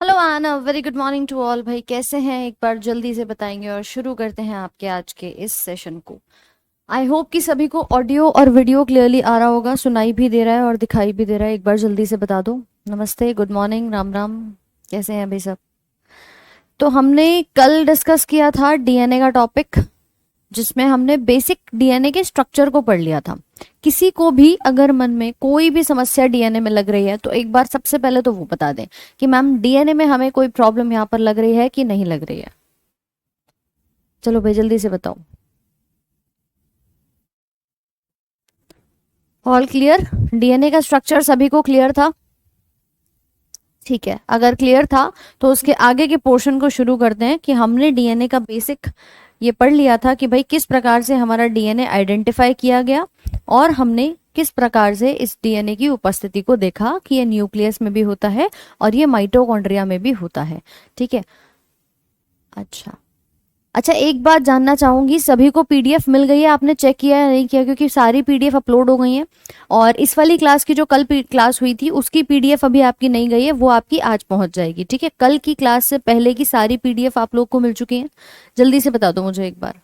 Hello आना, very good morning to all. भाई कैसे हैं, एक बार जल्दी से बताएंगे और शुरू करते हैं आपके आज के इस सेशन को। आई होप कि सभी को ऑडियो और वीडियो क्लियरली आ रहा होगा, सुनाई भी दे रहा है और दिखाई भी दे रहा है। एक बार जल्दी से बता दो। नमस्ते, गुड मॉर्निंग, राम राम। कैसे हैं भाई सब? तो हमने कल डिस्कस किया था डीएनए का टॉपिक, जिसमें हमने बेसिक डीएनए के स्ट्रक्चर को पढ़ लिया था। किसी को भी अगर मन में कोई भी समस्या डीएनए में लग रही है तो एक बार सबसे पहले तो वो बता दें कि मैम डीएनए में हमें कोई प्रॉब्लम यहाँ पर लग रही है कि नहीं लग रही है। चलो भाई जल्दी से बताओ। All clear? डीएनए का स्ट्रक्चर सभी को क्लियर था? ठीक है, अगर क्लियर था तो उसके आगे के पोर्शन को शुरू करते हैं कि हमने डीएनए का बेसिक ये पढ़ लिया था कि भाई किस प्रकार से हमारा डीएनए आइडेंटिफाई किया गया, और हमने किस प्रकार से इस डीएनए की उपस्थिति को देखा कि ये न्यूक्लियस में भी होता है और ये माइटोकॉन्ड्रिया में भी होता है। ठीक है। अच्छा अच्छा, एक बात जानना चाहूंगी, सभी को पीडीएफ मिल गई है? आपने चेक किया या नहीं किया? क्योंकि सारी पीडीएफ अपलोड हो गई हैं, और इस वाली क्लास की जो कल क्लास हुई थी उसकी पीडीएफ अभी आपकी नहीं गई है, वो आपकी आज पहुंच जाएगी। ठीक है, कल की क्लास से पहले की सारी पीडीएफ आप लोग को मिल चुकी हैं? जल्दी से बता दो मुझे एक बार।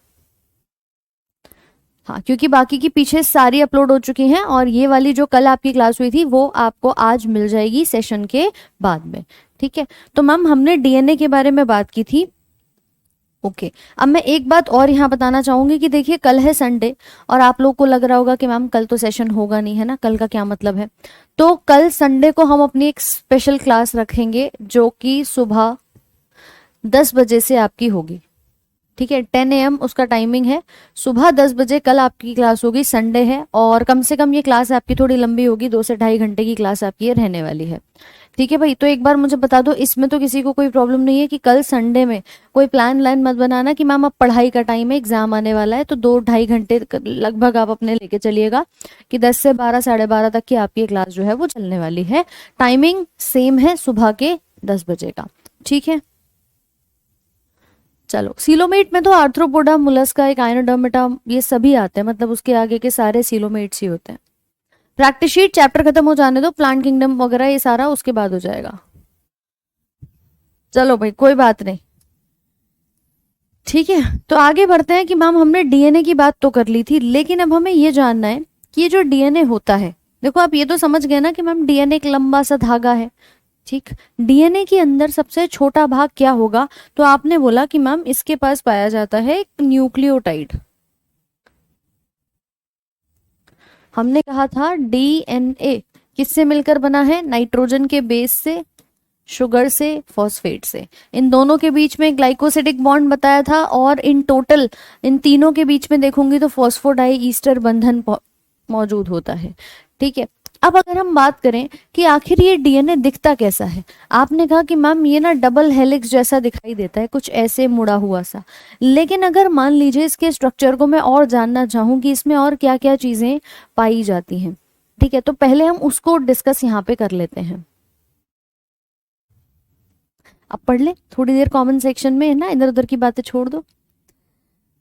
हाँ, क्योंकि बाकी की पीछे सारी अपलोड हो चुकी हैं, और ये वाली जो कल आपकी क्लास हुई थी वो आपको आज मिल जाएगी सेशन के बाद में। ठीक है, तो मैम हमने डीएनए के बारे में बात की थी। ओके, अब मैं एक बात और यहाँ बताना चाहूंगी कि देखिए कल है संडे, और आप लोग को लग रहा होगा कि मैम कल तो सेशन होगा नहीं, है ना, कल का क्या मतलब है। तो कल संडे को हम अपनी एक स्पेशल क्लास रखेंगे जो कि सुबह 10 बजे से आपकी होगी। ठीक है, 10 AM उसका टाइमिंग है। सुबह 10 बजे कल आपकी क्लास होगी, संडे है, और कम से कम ये क्लास आपकी थोड़ी लंबी होगी, 2 से ढाई घंटे की क्लास आपकी ये रहने वाली है। ठीक है भाई, तो एक बार मुझे बता दो, इसमें तो किसी को कोई प्रॉब्लम नहीं है कि कल संडे में कोई प्लान लाइन मत बनाना कि मैम अब पढ़ाई का टाइम है, एग्जाम आने वाला है, तो 2 ढाई घंटे लगभग आप अपने लेके चलिएगा कि 10 से 12 साढ़े 12 तक की आपकी क्लास जो है वो चलने वाली है। टाइमिंग सेम है, सुबह के 10 बजे का। ठीक है, चलो सीलोमेट में तो आर्थ्रोपोडा, मुलस्का, एक आयनोडर्मेटा, ये सभी आते हैं, मतलब उसके आगे के सारे सीलोमेट्स ही होते हैं। प्रैक्टिस शीट चैप्टर खत्म हो जाने दो, प्लांट किंगडम वगैरह ये सारा उसके बाद हो जाएगा। चलो भाई कोई बात नहीं। ठीक है, तो आगे बढ़ते हैं कि मैम हमने डीएनए की बात तो कर ली थी, लेकिन अब हमें ये जानना है कि ये जो डीएनए होता है, देखो आप ये तो समझ गए ना कि मैम डीएनए एक लंबा सा धागा है। ठीक, डीएनए के अंदर सबसे छोटा भाग क्या होगा? तो आपने बोला कि मैम इसके पास पाया जाता है एक न्यूक्लियोटाइड। हमने कहा था डीएनए किससे मिलकर बना है? नाइट्रोजन के बेस से, शुगर से, फॉस्फेट से। इन दोनों के बीच में ग्लाइकोसिडिक बॉन्ड बताया था, और इन टोटल इन तीनों के बीच में देखूंगी तो फॉस्फोडाई ईस्टर बंधन मौजूद होता है। ठीक है, अब अगर हम बात करें कि आखिर ये डीएनए दिखता कैसा है, आपने कहा कि मैम ये ना डबल हेलिक्स जैसा दिखाई देता है, कुछ ऐसे मुड़ा हुआ सा। लेकिन अगर मान लीजिए इसके स्ट्रक्चर को मैं और जानना चाहूँ कि इसमें और क्या क्या चीजें पाई जाती हैं, ठीक है, तो पहले हम उसको डिस्कस यहाँ पे कर लेते हैं। अब पढ़ ले थोड़ी देर कॉमन सेक्शन में, है ना, इधर उधर की बातें छोड़ दो।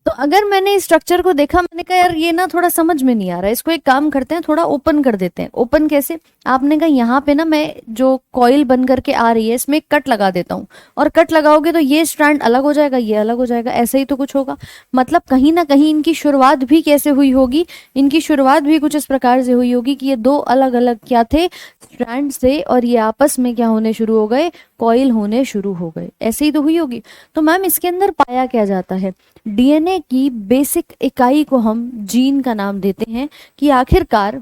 तो अगर मैंने इस स्ट्रक्चर को देखा, मैंने कहा यार ये ना थोड़ा समझ में नहीं आ रहा है, इसको एक काम करते हैं, थोड़ा ओपन कर देते हैं। ओपन कैसे? आपने कहा यहाँ पे ना मैं जो कॉइल बन करके आ रही है इसमें एक कट लगा देता हूँ, और कट लगाओगे तो ये स्ट्रैंड अलग हो जाएगा, ये अलग हो जाएगा, ऐसे ही तो कुछ होगा। मतलब कहीं ना कहीं इनकी शुरुआत भी कैसे हुई होगी? इनकी शुरुआत भी कुछ इस प्रकार से हुई होगी कि ये दो अलग अलग क्या थे, स्ट्रैंड से, और ये आपस में क्या होने शुरू हो गए? कॉइल होने शुरू हो गए, ऐसे ही तो हुई होगी। तो मैम इसके अंदर पाया क्या जाता है? डीएनए की बेसिक इकाई को हम जीन का नाम देते हैं। कि आखिरकार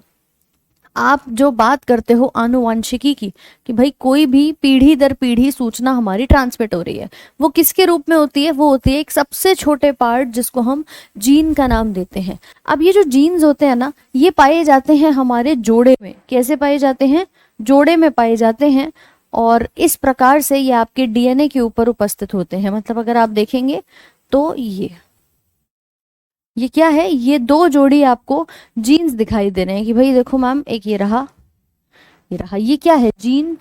आप जो बात करते हो आनुवंशिकी की, कि भाई कोई भी पीढ़ी दर पीढ़ी सूचना हमारी ट्रांसमिट हो रही है, वो किसके रूप में होती है? वो होती है एक सबसे छोटे पार्ट जिसको हम जीन का नाम देते हैं। अब ये जो जीन्स होते हैं ना, ये पाए जाते हैं हमारे जोड़े में। कैसे पाए जाते हैं? जोड़े में पाए जाते हैं, और इस प्रकार से ये आपके डीएनए के ऊपर उपस्थित होते हैं। मतलब अगर आप देखेंगे तो ये क्या है? ये दो जोड़ी आपको जीन्स दिखाई दे रहे हैं कि भाई देखो मैम, एक ये रहा, ये रहा, ये क्या है? जीन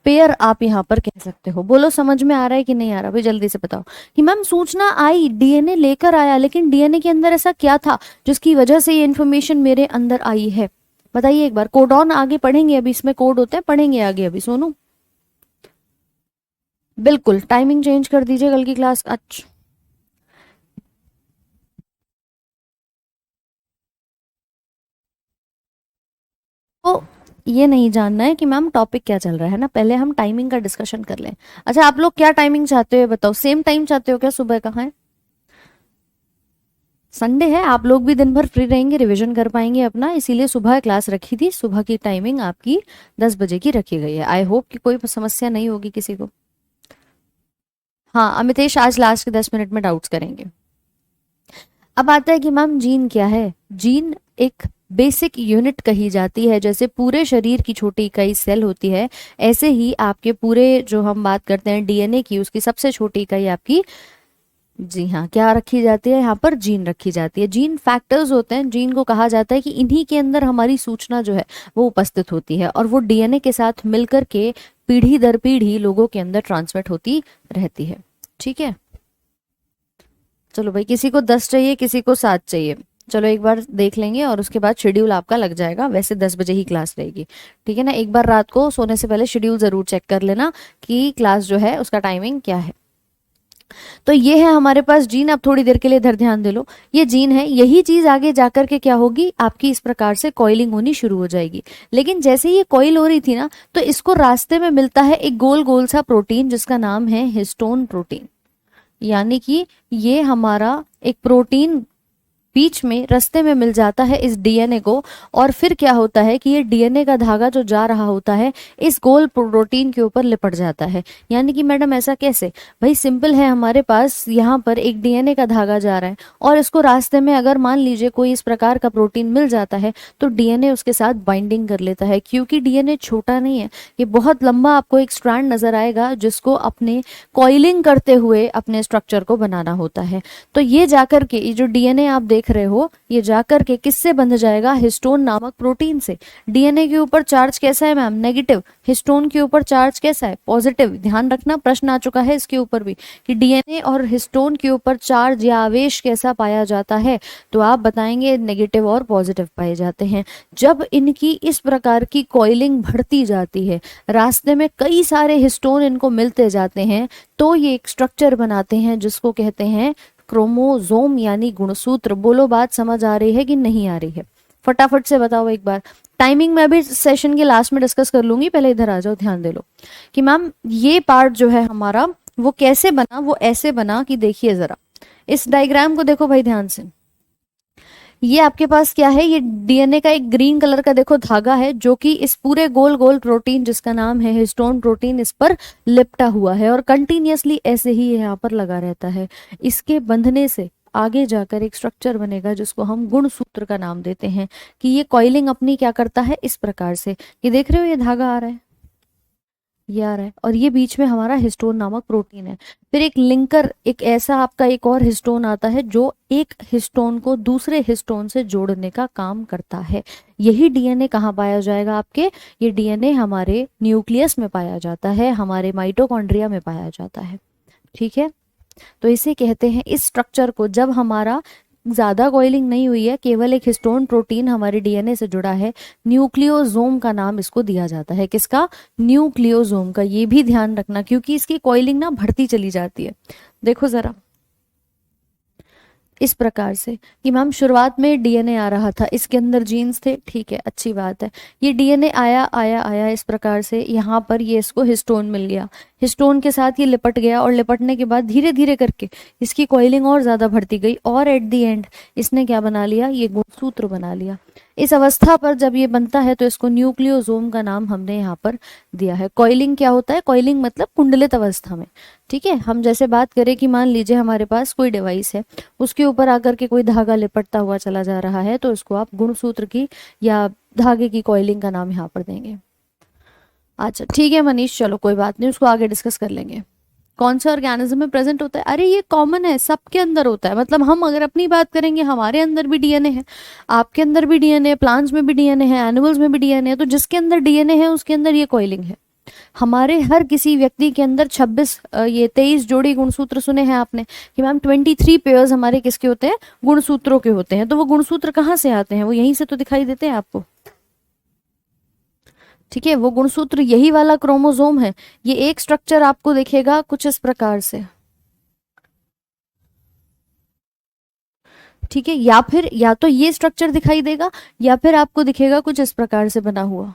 पेयर आप यहाँ पर कह सकते हो। बोलो समझ में आ रहा है कि नहीं आ रहा? भाई जल्दी से बताओ कि मैम सूचना आई, डीएनए लेकर आया, लेकिन डीएनए के अंदर ऐसा क्या था जिसकी वजह से ये इन्फॉर्मेशन मेरे अंदर आई है? बताइए एक बार। कोडॉन आगे पढ़ेंगे, अभी इसमें कोड होता है, पढ़ेंगे आगे अभी। सोनू बिल्कुल टाइमिंग चेंज कर दीजिए कल की क्लास। अच्छा, तो ये नहीं जानना है कि मैम टॉपिक क्या चल रहा है ना, पहले हम टाइमिंग का डिस्कशन कर लें। अच्छा, आप लोग क्या टाइमिंग चाहते हो ये बताओ, सेम टाइम चाहते हो क्या, सुबह का है? संडे है, आप लोग भी दिन भर फ्री रहेंगे, रिवीजन कर पाएंगे अपना, इसीलिए सुबह क्लास रखी थी। सुबह की टाइमिंग आपकी 10 बजे की रखी गई है। आई होप कि कोई समस्या नहीं होगी किसी को। हाँ अमितेश, आज लास्ट के 10 मिनट में डाउट्स करेंगे। अब आता है कि मैम जीन क्या है। जीन एक बेसिक यूनिट कही जाती है, जैसे पूरे शरीर की छोटी इकाई सेल होती है, ऐसे ही आपके पूरे जो हम बात करते हैं डीएनए की, उसकी सबसे छोटी इकाई आपकी, जी हाँ, क्या रखी जाती है यहाँ पर, जीन रखी जाती है। जीन फैक्टर्स होते हैं, जीन को कहा जाता है कि इन्हीं के अंदर हमारी सूचना जो है वो उपस्थित होती है, और वो डीएनए के साथ मिलकर के पीढ़ी दर पीढ़ी लोगों के अंदर ट्रांसमिट होती रहती है। ठीक है, चलो भाई, किसी को 10 चाहिए, किसी को 7 चाहिए। चलो एक बार देख लेंगे और उसके बाद शेड्यूल आपका लग जाएगा। वैसे 10 बजे ही क्लास रहेगी, ठीक है ना। एक बार रात को सोने से पहले शेड्यूल जरूर चेक कर लेना कि क्लास जो है उसका टाइमिंग क्या है। तो ये है हमारे पास जीन। अब थोड़ी देर के लिए इधर ध्यान दे लो, ये जीन है। यही चीज आगे जाकर के क्या होगी, आपकी इस प्रकार से कॉइलिंग होनी शुरू हो जाएगी। लेकिन जैसे ये कॉइल हो रही थी ना, तो इसको रास्ते में मिलता है एक गोल गोल सा प्रोटीन जिसका नाम है हिस्टोन प्रोटीन। यानी कि ये हमारा एक प्रोटीन बीच में रास्ते में मिल जाता है इस डीएनए को, और फिर क्या होता है कि ये डीएनए का धागा जो जा रहा होता है इस गोल प्रोटीन के ऊपर लिपट जाता है। यानी कि मैडम ऐसा कैसे, भाई सिंपल है, हमारे पास यहाँ पर एक डीएनए का धागा जा रहा है, और इसको रास्ते में अगर मान लीजिए कोई इस प्रकार का प्रोटीन मिल जाता है, तो डीएनए उसके साथ बाइंडिंग कर लेता है। क्योंकि डीएनए छोटा नहीं है, ये बहुत लंबा, आपको एक स्ट्रैंड नजर आएगा जिसको अपने कॉइलिंग करते हुए अपने स्ट्रक्चर को बनाना होता है। तो ये जाकर के, ये जो डीएनए आप देख रहे हो, ये जाकर के किससे बंध जाएगा, हिस्टोन नामक प्रोटीन से। डीएनए के ऊपर चार्ज कैसा है मैम, नेगेटिव। हिस्टोन के ऊपर चार्ज कैसा है, पॉजिटिव। ध्यान रखना, प्रश्न आ चुका है इसके ऊपर भी कि डीएनए और हिस्टोन के ऊपर चार्ज या आवेश कैसा पाया जाता है, तो आप बताएंगे नेगेटिव और पॉजिटिव पाए जाते हैं। जब इनकी इस प्रकार की कॉइलिंग बढ़ती जाती है, रास्ते में कई सारे हिस्टोन इनको मिलते जाते हैं, तो ये एक स्ट्रक्चर बनाते हैं जिसको कहते हैं क्रोमोसोम, यानी गुणसूत्र। बोलो बात समझ आ रही है कि नहीं आ रही है, फटाफट से बताओ एक बार। टाइमिंग मैं भी सेशन के लास्ट में डिस्कस कर लूंगी, पहले इधर आ जाओ, ध्यान दे लो कि मैम ये पार्ट जो है हमारा वो कैसे बना। वो ऐसे बना कि देखिए जरा, इस डायग्राम को देखो भाई ध्यान से। ये आपके पास क्या है, ये डीएनए का एक ग्रीन कलर का देखो धागा है, जो कि इस पूरे गोल गोल प्रोटीन जिसका नाम है हिस्टोन प्रोटीन, इस पर लिपटा हुआ है और कंटिन्यूअसली ऐसे ही यहाँ पर लगा रहता है। इसके बंधने से आगे जाकर एक स्ट्रक्चर बनेगा जिसको हम गुणसूत्र का नाम देते हैं। कि ये कॉइलिंग अपनी क्या करता है, इस प्रकार से, ये देख रहे हो ये धागा आ रहा है, ये आ रहा है, और ये बीच में हमारा हिस्टोन नामक प्रोटीन है। फिर एक लिंकर, एक ऐसा आपका एक और हिस्टोन आता है जो एक हिस्टोन को दूसरे हिस्टोन से जोड़ने का काम करता है। यही डीएनए कहाँ पाया जाएगा आपके, ये डीएनए हमारे न्यूक्लियस में पाया जाता है, हमारे माइटोकॉन्ड्रिया में पाया जाता है। ठीक है, तो इसे कहते हैं, इस स्ट्रक्चर को जब हमारा ज्यादा कॉइलिंग नहीं हुई है, केवल एक हिस्टोन प्रोटीन हमारे डीएनए से जुड़ा है, न्यूक्लियोसोम का नाम इसको दिया जाता है। किसका, न्यूक्लियोसोम का। ये भी ध्यान रखना क्योंकि इसकी कॉइलिंग ना बढ़ती चली जाती है। देखो जरा इस प्रकार से कि मैम शुरुआत में डीएनए आ रहा था, इसके अंदर जीन्स थे, ठीक है, अच्छी बात है। ये डीएनए आया आया आया इस प्रकार से, यहाँ पर ये इसको हिस्टोन मिल गया, हिस्टोन के साथ ये लिपट गया, और लिपटने के बाद धीरे धीरे करके इसकी कॉइलिंग और ज्यादा बढ़ती गई, और एट द एंड इसने क्या बना लिया, ये गुणसूत्र बना लिया। इस अवस्था पर जब ये बनता है तो इसको न्यूक्लियोसोम का नाम हमने यहाँ पर दिया है। कॉइलिंग क्या होता है, कॉइलिंग मतलब कुंडलित अवस्था में। ठीक है, हम जैसे बात करें कि मान लीजिए हमारे पास कोई डिवाइस है, उसके ऊपर आकर के कोई धागा लिपटता हुआ चला जा रहा है, तो इसको आप गुणसूत्र की या धागे की कॉइलिंग का नाम यहाँ पर देंगे। अच्छा ठीक है मनीष, चलो कोई बात नहीं, उसको आगे डिस्कस कर लेंगे। कौन से ऑर्गेनिज्म में प्रेजेंट होता है, अरे ये कॉमन है, सबके अंदर होता है। मतलब हम अगर अपनी बात करेंगे, हमारे अंदर भी डीएनए है, आपके अंदर भी डीएनए है, प्लांट्स में भी डीएनए है, एनिमल्स में भी डीएनए है। तो जिसके अंदर डीएनए है उसके अंदर ये कॉइलिंग है। हमारे हर किसी व्यक्ति के अंदर 26 ये 23 जोड़ी गुणसूत्र सुने हैं आपने कि मैम 23 पेयर्स हमारे किसके होते हैं, गुणसूत्रों के होते हैं। तो वो गुणसूत्र कहाँ से आते हैं, वो यहीं से तो दिखाई देते हैं आपको। ठीक है, वो गुणसूत्र यही वाला क्रोमोसोम है। ये एक स्ट्रक्चर आपको दिखेगा कुछ इस प्रकार से, ठीक है, या फिर या तो ये स्ट्रक्चर दिखाई देगा या फिर आपको दिखेगा कुछ इस प्रकार से बना हुआ।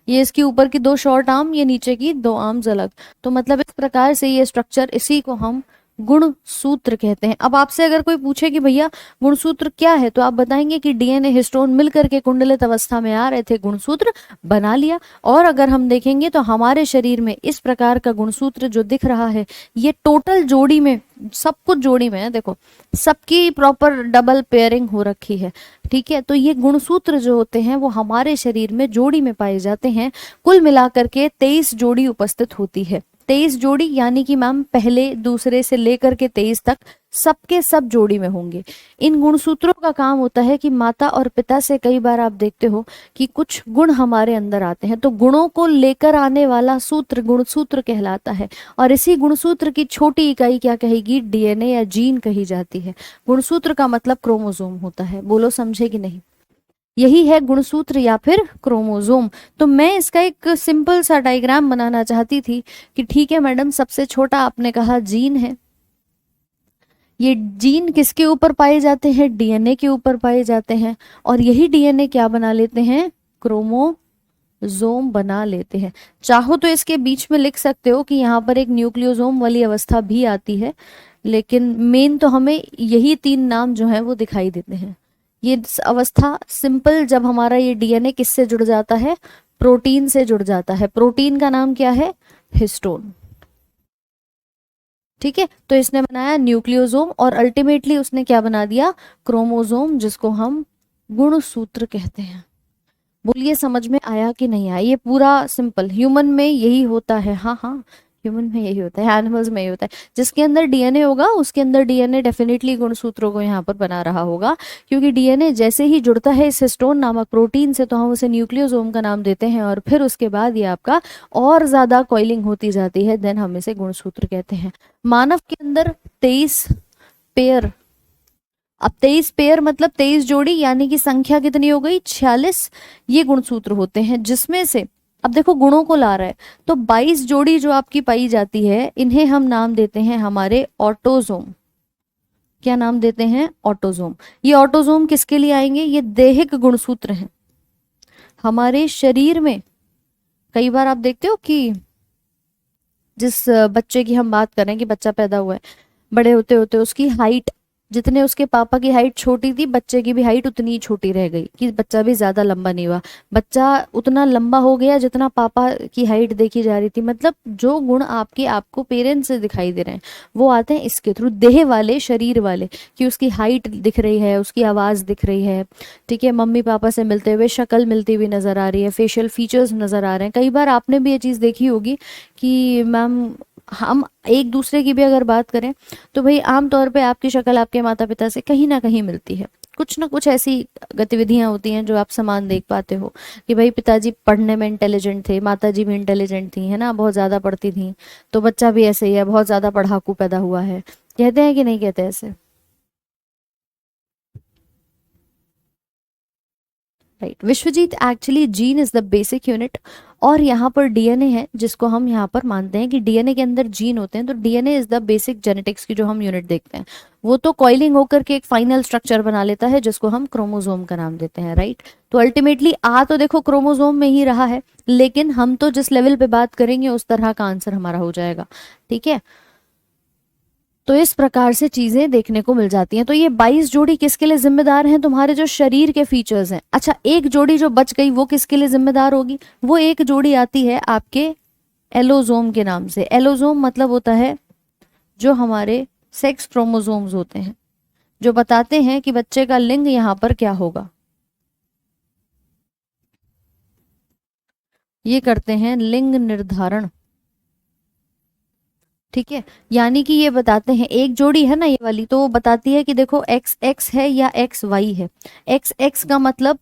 ये इसकी ऊपर की दो शॉर्ट आर्म, ये नीचे की दो आर्म्स अलग। तो मतलब इस प्रकार से ये स्ट्रक्चर, इसी को हम गुण सूत्र कहते हैं। अब आपसे अगर कोई पूछे कि भैया गुणसूत्र क्या है, तो आप बताएंगे कि डीएनए हिस्टोन मिलकर के कुंडलित अवस्था में आ रहे थे, गुणसूत्र बना लिया। और अगर हम देखेंगे तो हमारे शरीर में इस प्रकार का गुणसूत्र जो दिख रहा है, ये टोटल जोड़ी में, सब कुछ जोड़ी में है, देखो सबकी प्रॉपर डबल पेयरिंग हो रखी है, ठीक है। तो ये गुणसूत्र जो होते हैं वो हमारे शरीर में जोड़ी में पाए जाते हैं। कुल मिलाकर के 23 जोड़ी उपस्थित होती है। 23 जोड़ी यानी कि मैम पहले दूसरे से लेकर के 23 तक सबके सब जोड़ी में होंगे। इन गुणसूत्रों का काम होता है कि माता और पिता से कई बार आप देखते हो कि कुछ गुण हमारे अंदर आते हैं, तो गुणों को लेकर आने वाला सूत्र गुणसूत्र कहलाता है। और इसी गुणसूत्र की छोटी इकाई क्या कहेगी, डीएनए या जीन कही जाती है। गुणसूत्र का मतलब क्रोमोसोम होता है, बोलो समझे कि नहीं। यही है गुणसूत्र या फिर क्रोमोसोम। तो मैं इसका एक सिंपल सा डायग्राम बनाना चाहती थी कि ठीक है मैडम, सबसे छोटा आपने कहा जीन है। ये जीन किसके ऊपर पाए जाते हैं, डीएनए के ऊपर पाए जाते हैं। और यही डीएनए क्या बना लेते हैं, क्रोमोसोम बना लेते हैं। चाहो तो इसके बीच में लिख सकते हो कि यहाँ पर एक न्यूक्लियोसोम वाली अवस्था भी आती है, लेकिन मेन तो हमें यही 3 नाम जो है वो दिखाई देते हैं। ये अवस्था सिंपल, जब हमारा ये डीएनए किससे जुड़ जाता है, प्रोटीन से जुड़ जाता है। प्रोटीन का नाम क्या है, हिस्टोन, ठीक है। तो इसने बनाया न्यूक्लियोसोम और अल्टीमेटली उसने क्या बना दिया, क्रोमोसोम, जिसको हम गुणसूत्र कहते हैं। बोलिए समझ में आया कि नहीं आया। ये पूरा सिंपल, ह्यूमन में यही होता है। हाँ हाँ, ह्यूमन में यही होता है, एनिमल्स में यही होता है। जिसके अंदर डीएनए होगा उसके अंदर डीएनए डेफिनेटली गुणसूत्रों को यहाँ पर बना रहा होगा, क्योंकि डीएनए जैसे ही जुड़ता है इस हिस्टोन नामक प्रोटीन से, तो हम उसे न्यूक्लियोसोम का नाम देते हैं। और फिर उसके बाद ये आपका और ज्यादा कॉइलिंग होती जाती है, देन हम इसे गुणसूत्र कहते हैं। मानव के अंदर 23 पेयर, अब 23 पेयर मतलब 23 जोड़ी, यानी कि संख्या कितनी हो गई, 46। ये गुणसूत्र होते हैं, जिसमें से अब देखो गुणों को ला रहा है, तो 22 जोड़ी जो आपकी पाई जाती है, इन्हें हम नाम देते हैं हमारे ऑटोजोम। क्या नाम देते हैं, ऑटोजोम। ये ऑटोजोम किसके लिए आएंगे, ये दैहिक गुणसूत्र हैं हमारे शरीर में। कई बार आप देखते हो कि जिस बच्चे की हम बात करें कि बच्चा पैदा हुआ है, बड़े होते होते उसकी हाइट, जितने उसके पापा की हाइट छोटी थी, बच्चे की भी हाइट उतनी ही छोटी रह गई, कि बच्चा भी ज्यादा लंबा नहीं हुआ, बच्चा उतना लंबा हो गया जितना पापा की हाइट देखी जा रही थी। मतलब जो गुण आपको पेरेंट्स से दिखाई दे रहे हैं वो आते हैं इसके थ्रू, देह वाले, शरीर वाले, कि उसकी हाइट दिख रही है, उसकी आवाज दिख रही है, ठीक है, मम्मी पापा से मिलते हुए शक्ल मिलती हुई नजर आ रही है, फेशियल फीचर्स नजर आ रहे हैं। कई बार आपने भी ये चीज देखी होगी कि मैम, हम एक दूसरे की भी अगर बात करें तो भाई आमतौर पे आपकी शक्ल आपके माता पिता से कहीं ना कहीं मिलती है। कुछ ना कुछ ऐसी गतिविधियां होती हैं जो आप समान देख पाते हो कि भाई पिताजी पढ़ने में इंटेलिजेंट थे, माताजी भी इंटेलिजेंट थी, है ना, बहुत ज्यादा पढ़ती थी, तो बच्चा भी ऐसे ही है, बहुत ज्यादा पढ़ाकू पैदा हुआ है। कहते हैं कि नहीं कहते ऐसे, right. Vishwajeet, actually gene is the basic unit, और यहाँ पर डीएनए है जिसको हम यहाँ पर मानते हैं कि डीएनए के अंदर जीन होते हैं। तो DNA is the basic genetics की जो हम यूनिट देखते हैं, वो तो कॉइलिंग होकर के एक फाइनल स्ट्रक्चर बना लेता है जिसको हम क्रोमोसोम का नाम देते हैं, राइट। तो अल्टीमेटली आ तो देखो क्रोमोसोम में ही रहा है, लेकिन हम तो जिस लेवल पे बात करेंगे उस तरह का आंसर हमारा हो जाएगा, ठीक है। तो इस प्रकार से चीजें देखने को मिल जाती हैं। तो ये 22 जोड़ी किसके लिए जिम्मेदार हैं, तुम्हारे जो शरीर के फीचर्स हैं। अच्छा, एक जोड़ी जो बच गई वो किसके लिए जिम्मेदार होगी, वो एक जोड़ी आती है आपके एलोजोम के नाम से। एलोजोम मतलब होता है जो हमारे सेक्स क्रोमोसोम्स होते हैं, जो बताते हैं कि बच्चे का लिंग यहाँ पर क्या होगा। ये करते हैं लिंग निर्धारण, ठीक है। यानी कि ये बताते हैं, एक जोड़ी है ना ये वाली, तो वो बताती है कि देखो एक्स एक्स है या एक्स वाई है। एक्स एक्स का मतलब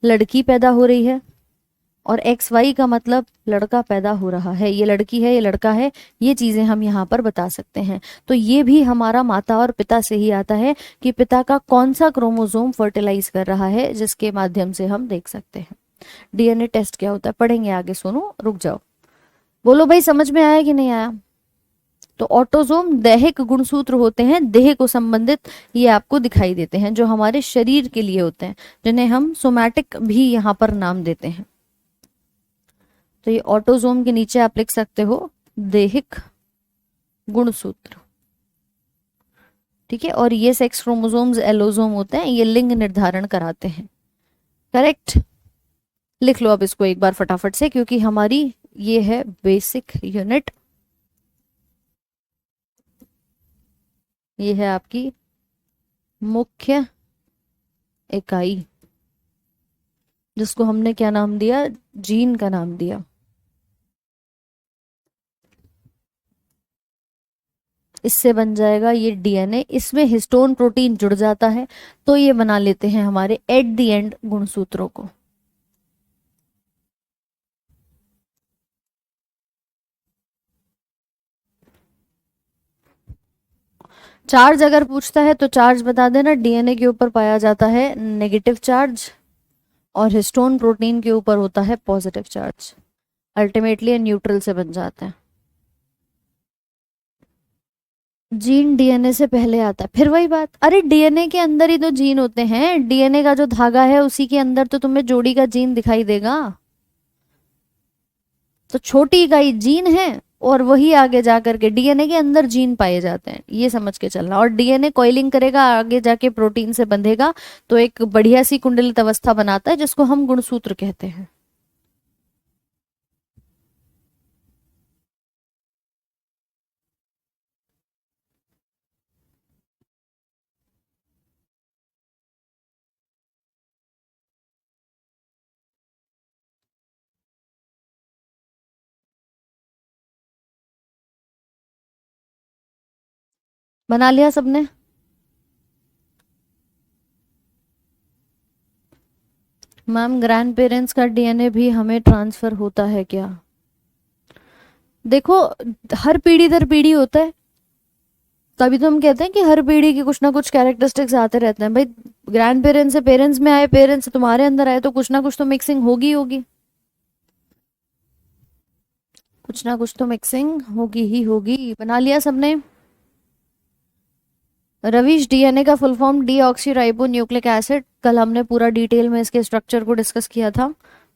लड़की पैदा हो रही है, और एक्स वाई का मतलब लड़का पैदा हो रहा है, ये लड़की है ये लड़का है, ये चीजें हम यहाँ पर बता सकते हैं। तो ये भी हमारा माता और पिता से ही आता है कि पिता का कौन सा क्रोमोसोम फर्टिलाइज कर रहा है, जिसके माध्यम से हम देख सकते हैं। डीएनए टेस्ट क्या होता है पढ़ेंगे आगे, सुनो रुक जाओ। बोलो भाई समझ में आया कि नहीं आया? तो ऑटोसोम दैहिक गुणसूत्र होते हैं, देह को संबंधित, ये आपको दिखाई देते हैं, जो हमारे शरीर के लिए होते हैं, जिन्हें हम सोमैटिक भी यहाँ पर नाम देते हैं। तो ये ऑटोसोम के नीचे आप लिख सकते हो दैहिक गुणसूत्र, ठीक है। और ये सेक्स क्रोमोसोम्स एलोसोम होते हैं, ये लिंग निर्धारण कराते हैं। करेक्ट, लिख लो अब इसको एक बार फटाफट से, क्योंकि हमारी ये है बेसिक यूनिट, ये है आपकी मुख्य इकाई, जिसको हमने क्या नाम दिया? जीन का नाम दिया। इससे बन जाएगा ये डीएनए, इसमें हिस्टोन प्रोटीन जुड़ जाता है, तो ये बना लेते हैं हमारे एट द एंड गुणसूत्रों को। चार्ज अगर पूछता है तो चार्ज बता देना। डीएनए के ऊपर पाया जाता है नेगेटिव चार्ज, और हिस्टोन प्रोटीन के ऊपर होता है पॉजिटिव चार्ज। अल्टीमेटली न्यूट्रल से बन जाता है। जीन डीएनए से पहले आता है, फिर वही बात, अरे डीएनए के अंदर ही तो जीन होते हैं, डीएनए का जो धागा है उसी के अंदर तो तुम्हें जोड़ी का जीन दिखाई देगा। तो छोटी इकाई जीन है, और वही आगे जा करके डीएनए के अंदर जीन पाए जाते हैं, ये समझ के चलना। और डीएनए कॉइलिंग करेगा, आगे जाके प्रोटीन से बंधेगा, तो एक बढ़िया सी कुंडलित अवस्था बनाता है, जिसको हम गुणसूत्र कहते हैं। बना लिया सबने? मैम ग्रैंड पेरेंट्स का डीएनए भी हमें ट्रांसफर होता है क्या? देखो, हर पीढ़ी दर पीढ़ी होता है, तभी तो हम कहते हैं कि हर पीढ़ी के कुछ ना कुछ कैरेक्टरिस्टिक्स आते रहते हैं भाई। ग्रैंड पेरेंट्स से पेरेंट्स में आए, पेरेंट्स से तुम्हारे अंदर आए, तो कुछ ना कुछ तो मिक्सिंग होगी होगी, कुछ ना कुछ तो मिक्सिंग होगी ही होगी। बना लिया सबने? रविश, डीएनए का full form deoxy ribo nucleic acid, कल हमने पूरा डिटेल में इसके स्ट्रक्चर को डिस्कस किया था,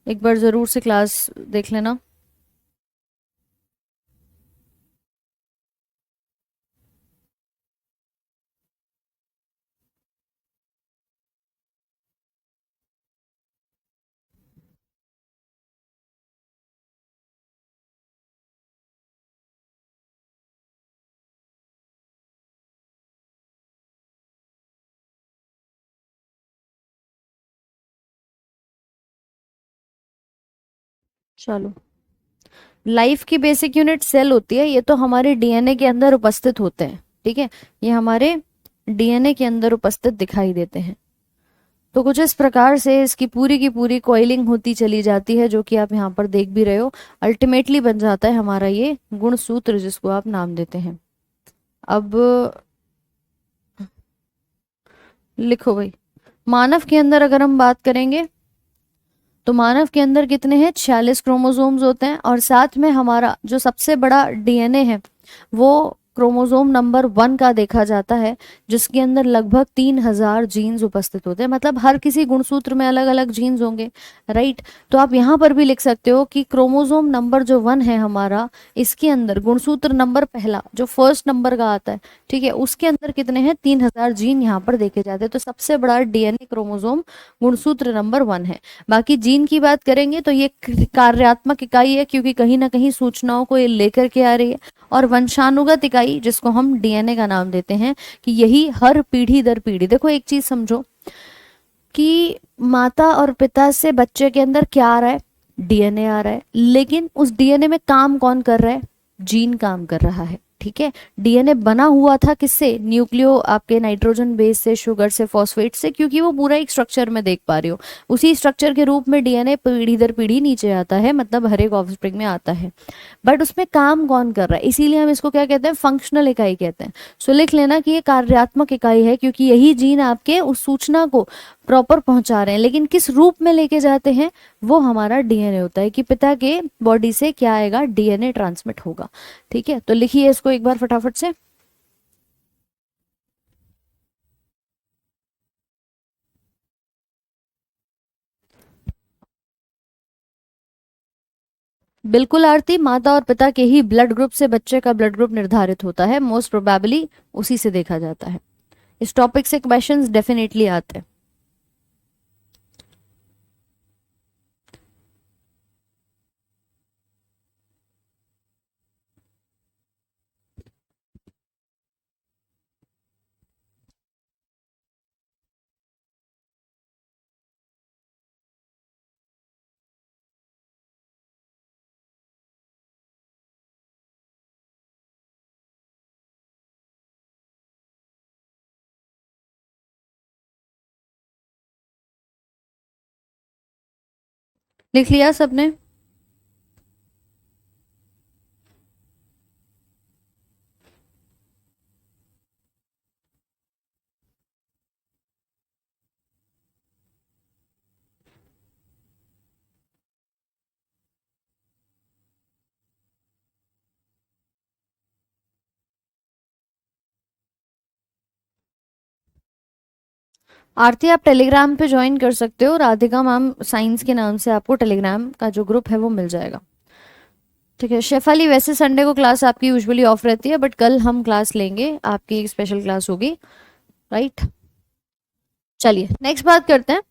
एक बार जरूर से क्लास देख लेना। चलो, लाइफ की बेसिक यूनिट सेल होती है, ये तो हमारे डीएनए के अंदर उपस्थित होते हैं, ठीक है, ये हमारे डीएनए के अंदर उपस्थित दिखाई देते हैं। तो कुछ इस प्रकार से इसकी पूरी की पूरी कॉइलिंग होती चली जाती है, जो कि आप यहाँ पर देख भी रहे हो। अल्टीमेटली बन जाता है हमारा ये गुणसूत्र, जिसको आप नाम देते हैं। अब लिखो भाई, मानव के अंदर अगर हम बात करेंगे, तो मानव के अंदर कितने हैं? 46 क्रोमोसोम्स होते हैं, और साथ में हमारा जो सबसे बड़ा डीएनए है वो क्रोमोसोम नंबर 1 का देखा जाता है, जिसके अंदर लगभग 3000 जीन्स उपस्थित होते हैं। मतलब हर किसी गुणसूत्र में अलग अलग जीन्स होंगे, राइट। तो आप यहाँ पर भी लिख सकते हो कि क्रोमोसोम नंबर जो 1 है हमारा, इसके अंदर गुणसूत्र नंबर पहला जो फर्स्ट नंबर का आता है, ठीक है, उसके अंदर कितने हैं? 3000 जीन यहाँ पर देखे जाते हैं। तो सबसे बड़ा डीएनए क्रोमोसोम गुणसूत्र नंबर 1 है। बाकी जीन की बात करेंगे तो ये कार्यात्मक इकाई है, क्योंकि कहीं ना कहीं सूचनाओं को ये लेकर के आ रही है। और वंशानुगत इकाई, जिसको हम डीएनए का नाम देते हैं, कि यही हर पीढ़ी दर पीढ़ी, देखो एक चीज समझो कि माता और पिता से बच्चे के अंदर क्या आ रहा है? डीएनए आ रहा है, लेकिन उस डीएनए में काम कौन कर रहा है? जीन काम कर रहा है। ठीक है। डीएनए बना हुआ था किससे, न्यूक्लियो आपके नाइट्रोजन बेस से, शुगर से, फॉस्फेट से, क्योंकि वो पूरा एक स्ट्रक्चर में देख पा रही हो, उसी स्ट्रक्चर के रूप में डीएनए पीढ़ी दर पीढ़ी नीचे आता है, मतलब हर एक ऑफस्प्रिंग में आता है। बट उसमें काम कौन कर रहा है, इसीलिए हम इसको क्या कहते हैं, फंक्शनल इकाई कहते हैं। सो लिख लेना कि ये कार्यात्मक इकाई है, क्योंकि यही जीन आपके उस सूचना को प्रॉपर पहुंचा रहे हैं। लेकिन किस रूप में लेके जाते हैं, वो हमारा डीएनए होता है, कि पिता के बॉडी से क्या आएगा, डीएनए ट्रांसमिट होगा। ठीक है, तो लिखिए इसको एक बार फटाफट से। बिल्कुल आरती, माता और पिता के ही ब्लड ग्रुप से बच्चे का ब्लड ग्रुप निर्धारित होता है, मोस्ट प्रोबेबली उसी से देखा जाता है। इस टॉपिक से क्वेश्चंस डेफिनेटली आते हैं। लिख लिया सबने? आरती, आप टेलीग्राम पे ज्वाइन कर सकते हो, राधिका मैम साइंस के नाम से आपको टेलीग्राम का जो ग्रुप है वो मिल जाएगा। ठीक है शेफाली, वैसे संडे को क्लास आपकी यूजुअली ऑफ रहती है, बट कल हम क्लास लेंगे, आपकी एक स्पेशल क्लास होगी, राइट। चलिए नेक्स्ट बात करते हैं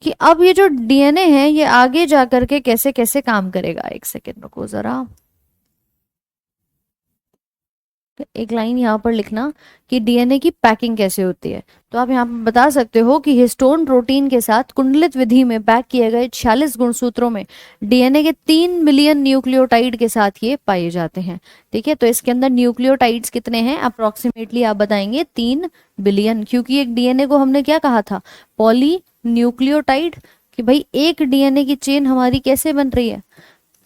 कि अब ये जो डीएनए है ये आगे जा करके कैसे कैसे काम करेगा। एक सेकेंड रुको जरा, एक लाइन यहाँ पर लिखना कि डीएनए की पैकिंग कैसे होती है। तो आप यहाँ पर बता सकते हो कि हिस्टोन प्रोटीन के साथ कुंडलित विधि में पैक किए गए 46 गुणसूत्रों में डीएनए के 3 मिलियन न्यूक्लियोटाइड के साथ ये पाए जाते हैं। ठीक है, तो इसके अंदर न्यूक्लियोटाइड्स कितने हैं, अप्रोक्सीमेटली आप बताएंगे 3 बिलियन, क्योंकि एक डीएनए को हमने क्या कहा था, पॉली न्यूक्लियोटाइड, कि भाई एक डीएनए की चेन हमारी कैसे बन रही है,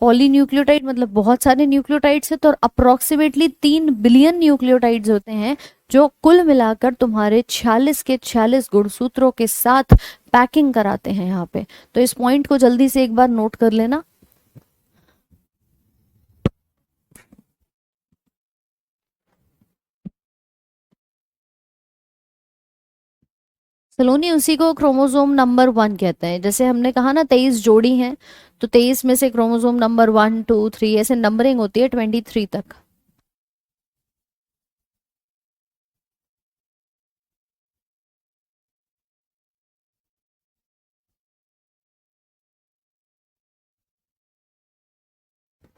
पॉलीन्यूक्लियोटाइड, मतलब बहुत सारे न्यूक्लियोटाइड्स है, तो अप्रोक्सीमेटली 3 बिलियन न्यूक्लियोटाइड्स होते हैं, जो कुल मिलाकर तुम्हारे 46 के 46 गुणसूत्रों के साथ पैकिंग कराते हैं यहाँ पे। तो इस पॉइंट को जल्दी से एक बार नोट कर लेना। सलोनी, उसी को क्रोमोसोम नंबर 1 कहते हैं। जैसे हमने कहा ना 23 जोड़ी हैं, तो 23 में से क्रोमोसोम नंबर 1 2 3 ऐसे नंबरिंग होती है 23 तक।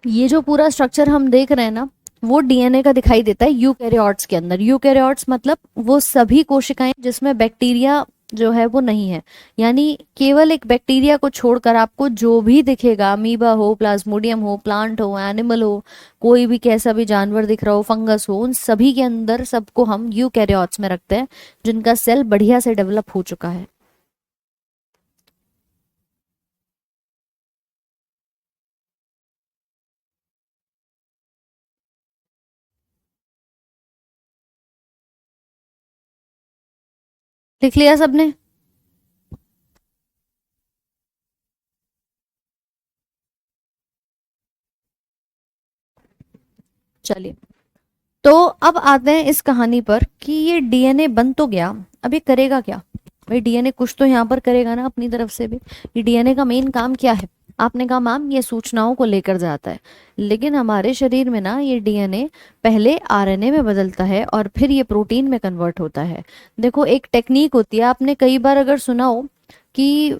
ये जो पूरा स्ट्रक्चर हम देख रहे हैं ना, वो डीएनए का दिखाई देता है यूकैरियोट्स के अंदर। यूकैरियोट्स मतलब वो सभी कोशिकाएं जिसमें बैक्टीरिया जो है वो नहीं है, यानी केवल एक बैक्टीरिया को छोड़कर आपको जो भी दिखेगा, अमीबा हो, प्लाज्मोडियम हो, प्लांट हो, एनिमल हो, कोई भी कैसा भी जानवर दिख रहा हो, फंगस हो, उन सभी के अंदर सबको हम यूकैरियोट्स में रखते हैं, जिनका सेल बढ़िया से डेवलप हो चुका है। लिख लिया सबने? चलिए, तो अब आते हैं इस कहानी पर कि ये डीएनए बन तो गया, अब ये करेगा क्या। भाई डीएनए कुछ तो यहाँ पर करेगा ना अपनी तरफ से भी। ये डीएनए का मेन काम क्या है, आपने कहा मैम ये सूचनाओं को लेकर जाता है, लेकिन हमारे शरीर में ना ये डीएनए पहले आरएनए में बदलता है और फिर ये प्रोटीन में कन्वर्ट होता है। देखो एक टेक्निक होती है, आपने कई बार अगर सुना हो कि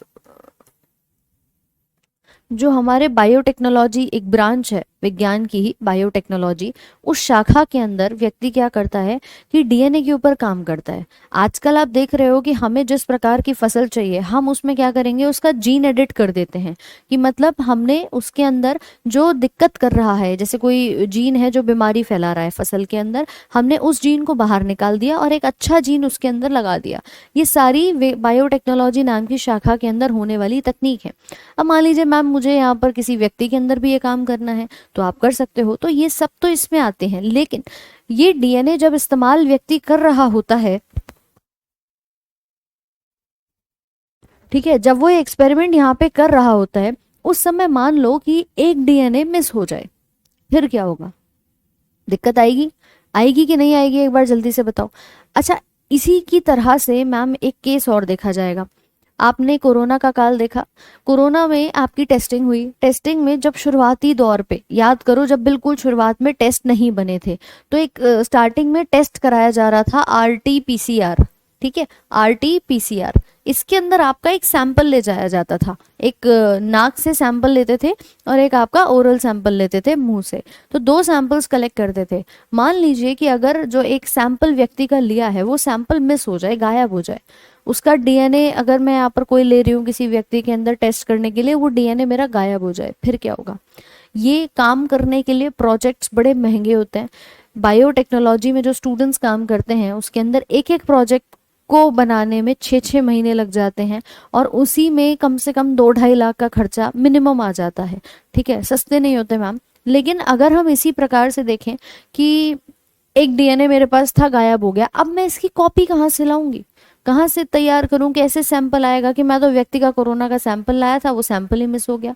जो हमारे बायोटेक्नोलॉजी एक ब्रांच है, विज्ञान की ही बायोटेक्नोलॉजी, उस शाखा के अंदर व्यक्ति क्या करता है कि डीएनए के ऊपर काम करता है। आजकल आप देख रहे हो कि हमें जिस प्रकार की फसल चाहिए हम उसमें क्या करेंगे, उसका जीन एडिट कर देते हैं, कि मतलब हमने उसके अंदर जो दिक्कत कर रहा है, जैसे कोई जीन है जो बीमारी फैला रहा है फसल के अंदर, हमने उस जीन को बाहर निकाल दिया और एक अच्छा जीन उसके अंदर लगा दिया। ये सारी बायोटेक्नोलॉजी नाम की शाखा के अंदर होने वाली तकनीक है। अब मान लीजिए मैम मुझे यहाँ पर किसी व्यक्ति के अंदर भी ये काम करना है तो आप कर सकते हो, तो ये सब तो इसमें आते हैं। लेकिन ये डीएनए जब इस्तेमाल व्यक्ति कर रहा होता है, ठीक है, जब वो ये एक्सपेरिमेंट यहाँ पे कर रहा होता है, उस समय मान लो कि एक डीएनए मिस हो जाए, फिर क्या होगा? दिक्कत आएगी? आएगी कि नहीं आएगी, एक बार जल्दी से बताओ। अच्छा, इसी की तरह से मैम एक केस और देखा जाएगा। आपने कोरोना का काल देखा, कोरोना में आपकी टेस्टिंग हुई, टेस्टिंग में जब शुरुआती दौर पे याद करो, जब बिल्कुल शुरुआत में टेस्ट नहीं बने थे, तो एक स्टार्टिंग में टेस्ट कराया जा रहा था आरटी पीसीआर, ठीक है, आरटी पीसीआर। इसके अंदर आपका एक सैंपल ले जाया जाता था, एक नाक से सैंपल लेते थे और एक आपका ओरल सैंपल लेते थे मुंह से, तो दो सैंपल्स कलेक्ट करते थे। मान लीजिए कि अगर जो एक सैंपल व्यक्ति का लिया है वो सैंपल मिस हो जाए, गायब हो जाए, उसका डीएनए अगर मैं यहाँ पर कोई ले रही हूँ किसी व्यक्ति के अंदर टेस्ट करने के लिए, वो डीएनए मेरा गायब हो जाए, फिर क्या होगा? ये काम करने के लिए प्रोजेक्ट्स बड़े महंगे होते हैं। बायोटेक्नोलॉजी में जो स्टूडेंट्स काम करते हैं उसके अंदर एक एक प्रोजेक्ट को बनाने में 6-6 महीने लग जाते हैं और उसी में कम से कम 2-2.5 लाख का खर्चा मिनिमम आ जाता है, ठीक है, सस्ते नहीं होते मैम। लेकिन अगर हम इसी प्रकार से देखें कि एक डीएनए मेरे पास था, गायब हो गया, अब मैं इसकी कॉपी कहाँ से लाऊंगी, कहाँ से तैयार करूं, कैसे सैंपल आएगा? कि मैं तो व्यक्ति का कोरोना का सैंपल लाया था, वो सैंपल ही मिस हो गया।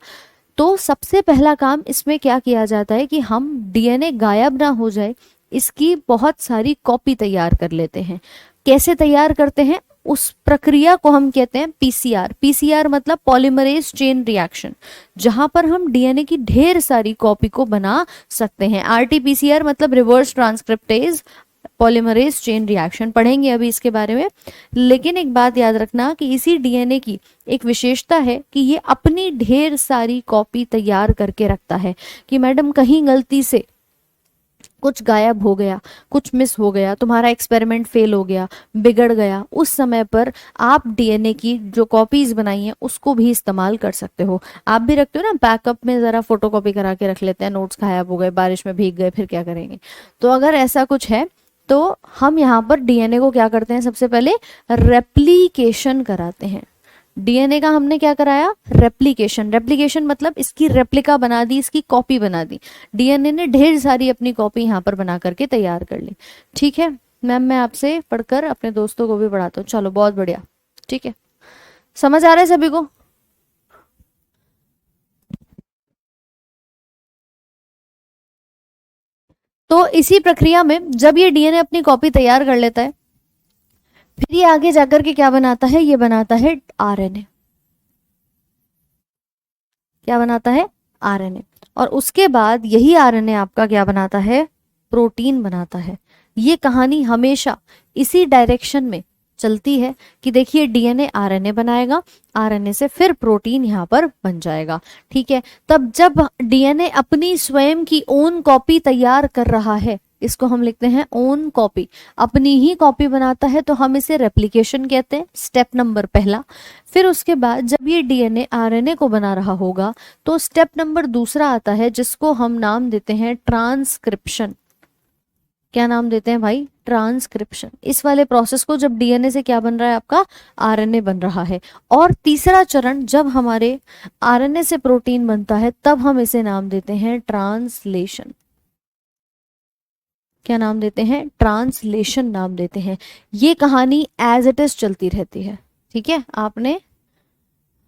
तो सबसे पहला काम इसमें क्या किया जाता है कि हम डीएनए गायब ना हो जाए इसकी बहुत सारी कॉपी तैयार कर लेते हैं। कैसे तैयार करते हैं? उस प्रक्रिया को हम कहते हैं पीसीआर। पीसीआर मतलब पॉलीमरेज चेन रिएक्शन, जहां पर हम डीएनए की ढेर सारी कॉपी को बना सकते हैं। आरटीपीसीआर मतलब reverse transcriptase polymerase chain reaction, पढ़ेंगे अभी इसके बारे में। लेकिन एक बात याद रखना कि इसी डीएनए की एक विशेषता है कि ये अपनी ढेर सारी कॉपी तैयार करके रखता है, कि मैडम कहीं गलती से कुछ गायब हो गया, कुछ मिस हो गया, तुम्हारा एक्सपेरिमेंट फेल हो गया, बिगड़ गया, उस समय पर आप डीएनए की जो कॉपीज बनाई हैं उसको भी इस्तेमाल कर सकते हो। आप भी रखते हो ना बैकअप में, जरा फोटोकॉपी करा के रख लेते हैं, नोट्स गायब हो गए, बारिश में भीग गए, फिर क्या करेंगे? तो अगर ऐसा कुछ है तो हम यहाँ पर डीएनए को क्या करते हैं, सबसे पहले रेप्लिकेशन कराते हैं। डीएनए का हमने क्या कराया? रेप्लिकेशन। रेप्लिकेशन मतलब इसकी रेप्लिका बना दी, इसकी कॉपी बना दी। डीएनए ने ढेर सारी अपनी कॉपी यहाँ पर बना करके तैयार कर ली, ठीक है मैम। मैं आपसे पढ़कर अपने दोस्तों को भी पढ़ाता हूँ, चलो बहुत बढ़िया, ठीक है, समझ आ रहा है सभी को? तो इसी प्रक्रिया में जब ये डीएनए अपनी कॉपी तैयार कर लेता है, फिर ये आगे जाकर के क्या बनाता है? ये बनाता है आरएनए। क्या बनाता है? आरएनए। और उसके बाद यही आरएनए आपका क्या बनाता है? प्रोटीन बनाता है। ये कहानी हमेशा इसी डायरेक्शन में चलती है कि देखिए डीएनए आरएनए बनाएगा, आरएनए से फिर प्रोटीन यहाँ पर बन जाएगा, ठीक है। तब जब डीएनए अपनी स्वयं की ओन कॉपी तैयार कर रहा है, इसको हम लिखते हैं ओन कॉपी, अपनी ही कॉपी बनाता है, तो हम इसे रेप्लिकेशन कहते हैं, स्टेप नंबर पहला। फिर उसके बाद जब ये डीएनए आरएनए को बना रहा होगा तो स्टेप नंबर दूसरा आता है, जिसको हम नाम देते हैं ट्रांसक्रिप्शन। क्या नाम देते हैं भाई? ट्रांसक्रिप्शन। इस वाले प्रोसेस को जब डीएनए से क्या बन रहा है? आपका आरएनए बन रहा है। और तीसरा चरण जब हमारे आरएनए से प्रोटीन बनता है, तब हम इसे नाम देते हैं ट्रांसलेशन। क्या नाम देते हैं? ट्रांसलेशन नाम देते हैं। ये कहानी एज इट इज चलती रहती है, ठीक है आपने,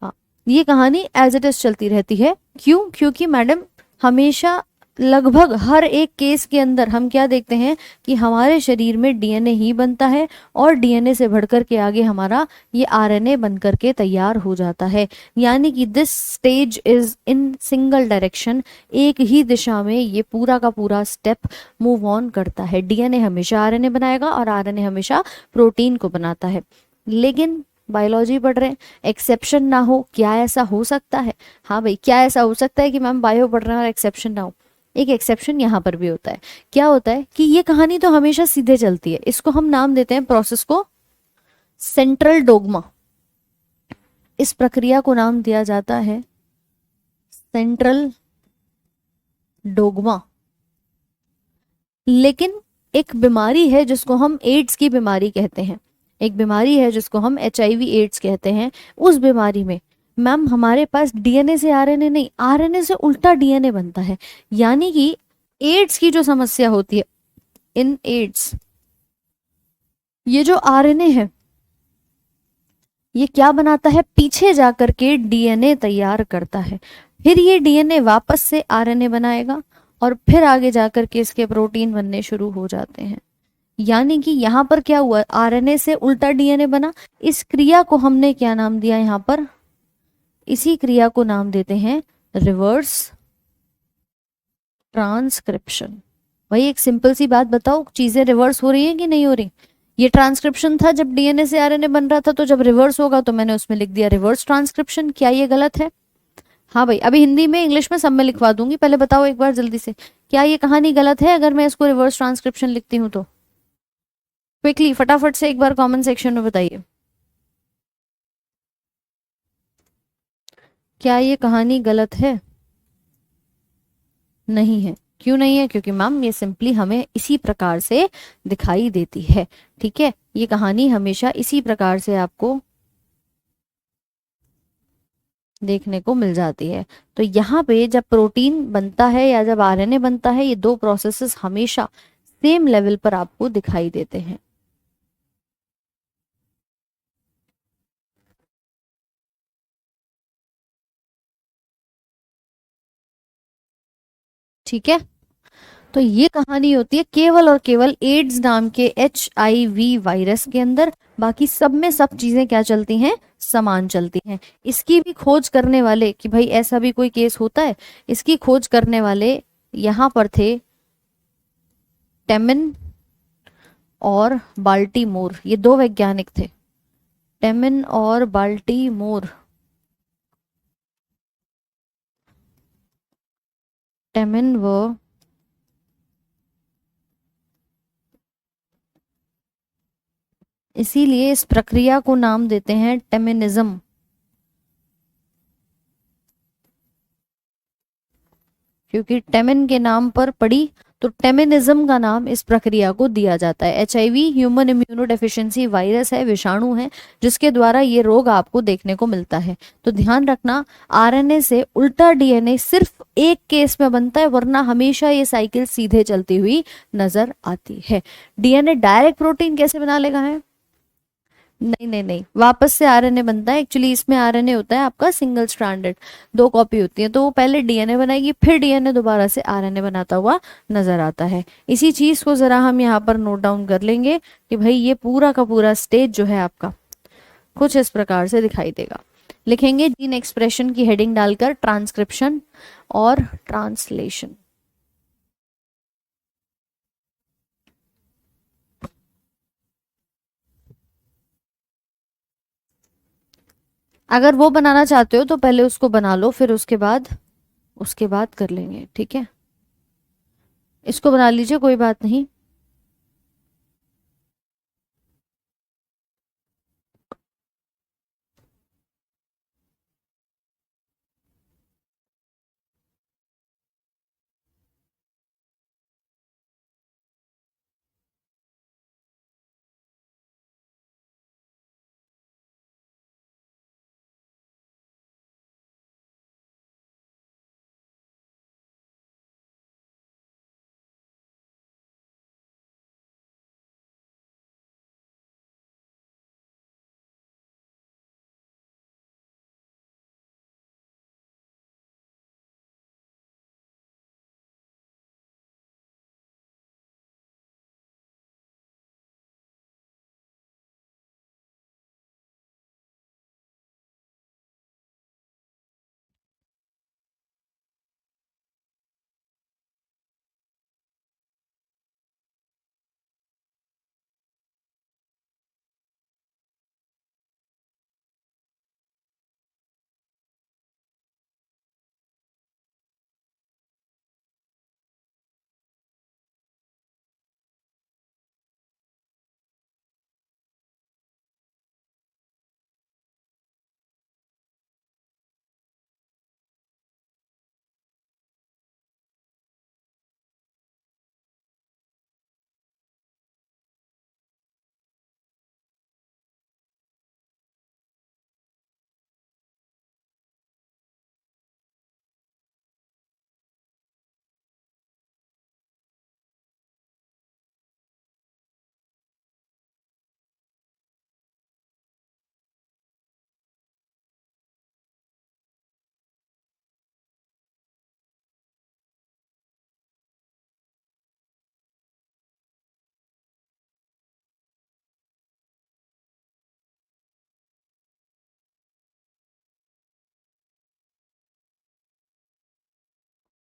हाँ, ये कहानी एज इट इज चलती रहती है। क्यों? क्योंकि मैडम हमेशा लगभग हर एक केस के अंदर हम क्या देखते हैं कि हमारे शरीर में डीएनए ही बनता है और डीएनए से बढ़कर के आगे हमारा ये आरएनए बनकर के तैयार हो जाता है। यानी कि this stage is in single direction, एक ही दिशा में ये पूरा का पूरा स्टेप मूव ऑन करता है। डीएनए हमेशा आरएनए बनाएगा और आरएनए हमेशा प्रोटीन को बनाता है। लेकिन बायोलॉजी पढ़ रहे हैं, एक्सेप्शन ना हो, क्या ऐसा हो सकता है? हाँ भाई, क्या ऐसा हो सकता है कि मैम बायो पढ़ रहे हैं और एक्सेप्शन ना हो? एक एक्सेप्शन यहाँ पर भी होता है। क्या होता है कि ये कहानी तो हमेशा सीधे चलती है, इसको हम नाम देते हैं प्रोसेस को सेंट्रल डोगमा। इस प्रक्रिया को नाम दिया जाता है सेंट्रल डोगमा। लेकिन एक बीमारी है जिसको हम एड्स की बीमारी कहते हैं, एक बीमारी है जिसको हम HIV एड्स कहते हैं। उस बीमारी में मैम हमारे पास डीएनए से आरएनए नहीं, आरएनए से उल्टा डीएनए बनता है। यानी कि एड्स की जो समस्या होती है इन एड्स, ये जो आरएनए है ये क्या बनाता है, पीछे जाकर के डीएनए तैयार करता है। फिर ये डीएनए वापस से आरएनए बनाएगा और फिर आगे जाकर के इसके प्रोटीन बनने शुरू हो जाते हैं। यानी कि यहाँ पर क्या हुआ, आरएनए से उल्टा डीएनए बना। इस क्रिया को हमने क्या नाम दिया यहाँ पर, इसी क्रिया को नाम देते हैं रिवर्स ट्रांसक्रिप्शन। वही एक सिंपल सी बात बताओ, चीजें रिवर्स हो रही है कि नहीं हो रही। ये ट्रांसक्रिप्शन था जब डीएनए से आरएनए बन रहा था, तो जब रिवर्स होगा तो मैंने उसमें लिख दिया रिवर्स ट्रांसक्रिप्शन। क्या ये गलत है? हाँ भाई, अभी हिंदी में इंग्लिश में सब में लिखवा दूंगी, पहले बताओ एक बार जल्दी से, क्या ये कहानी गलत है अगर मैं इसको रिवर्स ट्रांसक्रिप्शन लिखती हूँ तो? क्विकली फटाफट से एक बार कमेंट सेक्शन में बताइए, क्या ये कहानी गलत है? नहीं है। क्यों नहीं है? क्योंकि मैम ये सिंपली हमें इसी प्रकार से दिखाई देती है। ठीक है, ये कहानी हमेशा इसी प्रकार से आपको देखने को मिल जाती है। तो यहाँ पे जब प्रोटीन बनता है या जब आरएनए बनता है, ये दो प्रोसेसेस हमेशा सेम लेवल पर आपको दिखाई देते हैं। ठीक है, तो ये कहानी होती है केवल और केवल एड्स नाम के HIV वायरस के अंदर। बाकी सब में सब चीजें क्या चलती हैं, समान चलती हैं। इसकी भी खोज करने वाले कि भाई ऐसा भी कोई केस होता है, इसकी खोज करने वाले यहाँ पर थे टेमिन और बाल्टीमोर, ये दो वैज्ञानिक थे, टेमिन और बाल्टीमोर। टेमिन व इसीलिए इस प्रक्रिया को नाम देते हैं टेमिनिज्म, क्योंकि टेमिन के नाम पर पड़ी, तो टेमिनिज्म का नाम इस प्रक्रिया को दिया जाता है। HIV human immuno deficiency virus है, विषाणु है, जिसके द्वारा ये रोग आपको देखने को मिलता है। तो ध्यान रखना, आरएनए से उल्टा डीएनए सिर्फ एक केस में बनता है, वरना हमेशा ये साइकिल सीधे चलती हुई नजर आती है। डीएनए डायरेक्ट प्रोटीन कैसे बना लेगा है? नहीं नहीं नहीं, वापस से आरएनए बनता है। एक्चुअली इसमें आरएनए होता है आपका सिंगल स्ट्रैंडेड, दो कॉपी होती है, तो वो पहले डीएनए बनाएगी, फिर डीएनए दोबारा से आरएनए बनाता हुआ नजर आता है। इसी चीज को जरा हम यहाँ पर नोट डाउन कर लेंगे कि भाई ये पूरा का पूरा स्टेज जो है आपका कुछ इस प्रकार से दिखाई देगा। लिखेंगे जीन एक्सप्रेशन की हेडिंग डालकर ट्रांसक्रिप्शन और ट्रांसलेशन। अगर वो बनाना चाहते हो तो पहले उसको बना लो, फिर उसके बाद कर लेंगे। ठीक है, इसको बना लीजिए, कोई बात नहीं।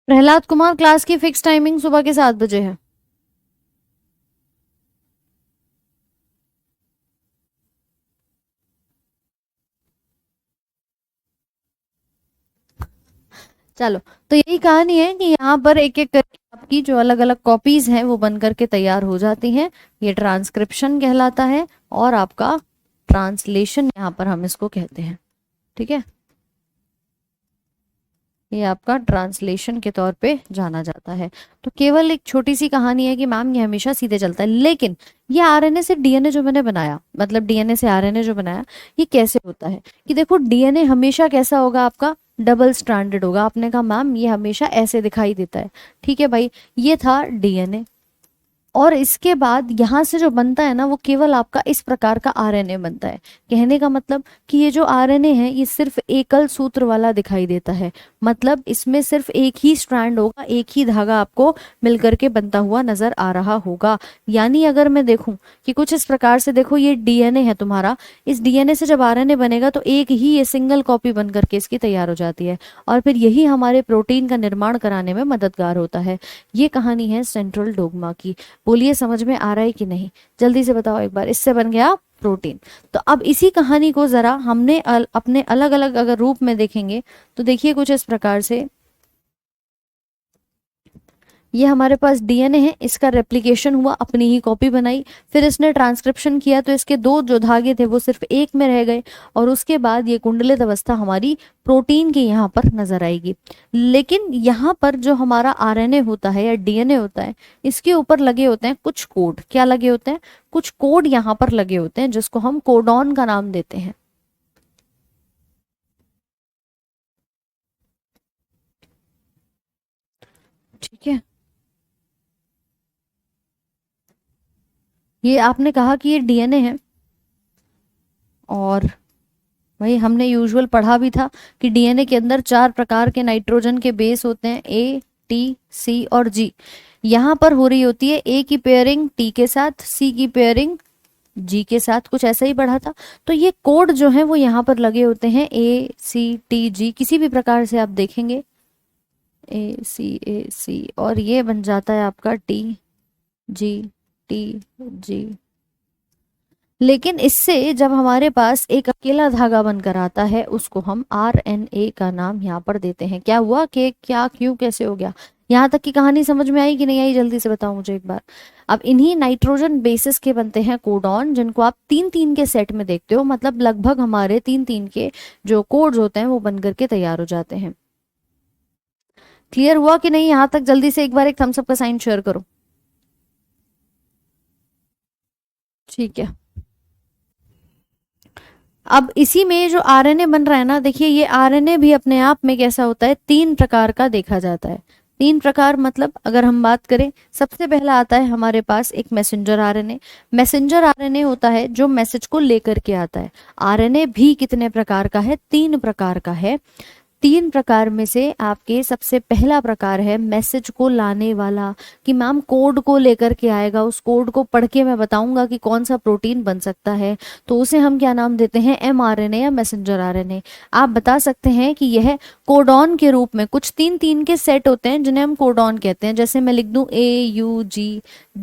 प्रहलाद कुमार क्लास की फिक्स टाइमिंग सुबह के 7 बजे है। चलो, तो यही कहानी है कि यहाँ पर एक एक करके आपकी जो अलग अलग कॉपीज हैं वो बन करके तैयार हो जाती हैं। ये ट्रांसक्रिप्शन कहलाता है और आपका ट्रांसलेशन यहाँ पर हम इसको कहते हैं। ठीक है, ये आपका ट्रांसलेशन के तौर पे जाना जाता है। तो केवल एक छोटी सी कहानी है कि मैम ये हमेशा सीधे चलता है, लेकिन ये आरएनए से डीएनए जो मैंने बनाया, मतलब डीएनए से आरएनए जो बनाया, ये कैसे होता है कि देखो डीएनए हमेशा कैसा होगा आपका, डबल स्ट्रैंडेड होगा। आपने कहा मैम ये हमेशा ऐसे दिखाई देता है। ठीक है भाई, ये था डीएनए, और इसके बाद यहाँ से जो बनता है ना वो केवल आपका इस प्रकार का आरएनए बनता है। कहने का मतलब कि ये जो आरएनए है ये सिर्फ एकल सूत्र वाला दिखाई देता है, मतलब इसमें सिर्फ एक ही स्ट्रैंड होगा, एक ही धागा आपको मिलकर के बनता हुआ नजर आ रहा होगा। यानी अगर मैं देखूं कि कुछ इस प्रकार से, देखो ये डीएनए है तुम्हारा, इस डीएनए से जब आरएनए बनेगा तो एक ही ये सिंगल कॉपी बन करके इसकी तैयार हो जाती है, और फिर यही हमारे प्रोटीन का निर्माण कराने में मददगार होता है। ये कहानी है सेंट्रल डोग्मा की। बोलिए समझ में आ रहा है कि नहीं, जल्दी से बताओ एक बार। इससे बन गया प्रोटीन। तो अब इसी कहानी को जरा हमने अपने अलग अलग अगर रूप में देखेंगे तो देखिए कुछ इस प्रकार से, ये हमारे पास डीएनए है, इसका रेप्लिकेशन हुआ, अपनी ही कॉपी बनाई, फिर इसने ट्रांसक्रिप्शन किया तो इसके दो जो धागे थे वो सिर्फ एक में रह गए, और उसके बाद ये कुंडलित अवस्था हमारी प्रोटीन के यहाँ पर नजर आएगी। लेकिन यहाँ पर जो हमारा आरएनए होता है या डीएनए होता है, इसके ऊपर लगे होते हैं कुछ कोड। क्या लगे होते हैं? कुछ कोड यहाँ पर लगे होते हैं जिसको हम कोडॉन का नाम देते हैं। ठीक है, ये आपने कहा कि ये डीएनए है, और वही हमने यूजुअल पढ़ा भी था कि डीएनए के अंदर 4 प्रकार के नाइट्रोजन के बेस होते हैं, ए, टी, सी और जी। यहाँ पर हो रही होती है ए की पेयरिंग टी के साथ, सी की पेयरिंग जी के साथ, कुछ ऐसा ही पढ़ा था। तो ये कोड जो है वो यहाँ पर लगे होते हैं, ए सी टी जी, किसी भी प्रकार से आप देखेंगे ए सी, और ये बन जाता है आपका टी जी टी जी। लेकिन इससे जब हमारे पास एक अकेला धागा बनकर आता है उसको हम आरएनए का नाम यहाँ पर देते हैं। क्या हुआ कि क्या क्यों कैसे हो गया? यहाँ तक की कहानी समझ में आई कि नहीं आई, जल्दी से बताओ मुझे एक बार। अब इन्हीं नाइट्रोजन बेसिस के बनते हैं कोडॉन, जिनको आप 3-3 के सेट में देखते हो, मतलब लगभग हमारे 3-3 के जो कोड्स होते हैं वो बन करके तैयार हो जाते हैं। क्लियर हुआ कि नहीं यहाँ तक? जल्दी से एक बार एक थम्स अप का साइन शेयर करो। ठीक है, अब इसी में जो आरएनए बन रहा है ना, देखिए ये आरएनए भी अपने आप में कैसा होता है, 3 प्रकार का देखा जाता है। 3 प्रकार मतलब अगर हम बात करें, सबसे पहला आता है हमारे पास एक मैसेंजर आरएनए। मैसेंजर आरएनए होता है जो मैसेज को लेकर के आता है। आरएनए भी कितने प्रकार का है? 3 प्रकार का है। 3 प्रकार में से आपके सबसे पहला प्रकार है मैसेज को लाने वाला, कि मैम कोड को लेकर के आएगा, उस कोड को पढ़ के मैं बताऊंगा कि कौन सा प्रोटीन बन सकता है, तो उसे हम क्या नाम देते हैं? एमआरएनए या मैसेंजर आरएनए। आप बता सकते हैं कि यह कोडॉन के रूप में, कुछ 3-3 के सेट होते हैं जिन्हें हम कोडॉन कहते हैं। जैसे मैं लिख दूं AUG,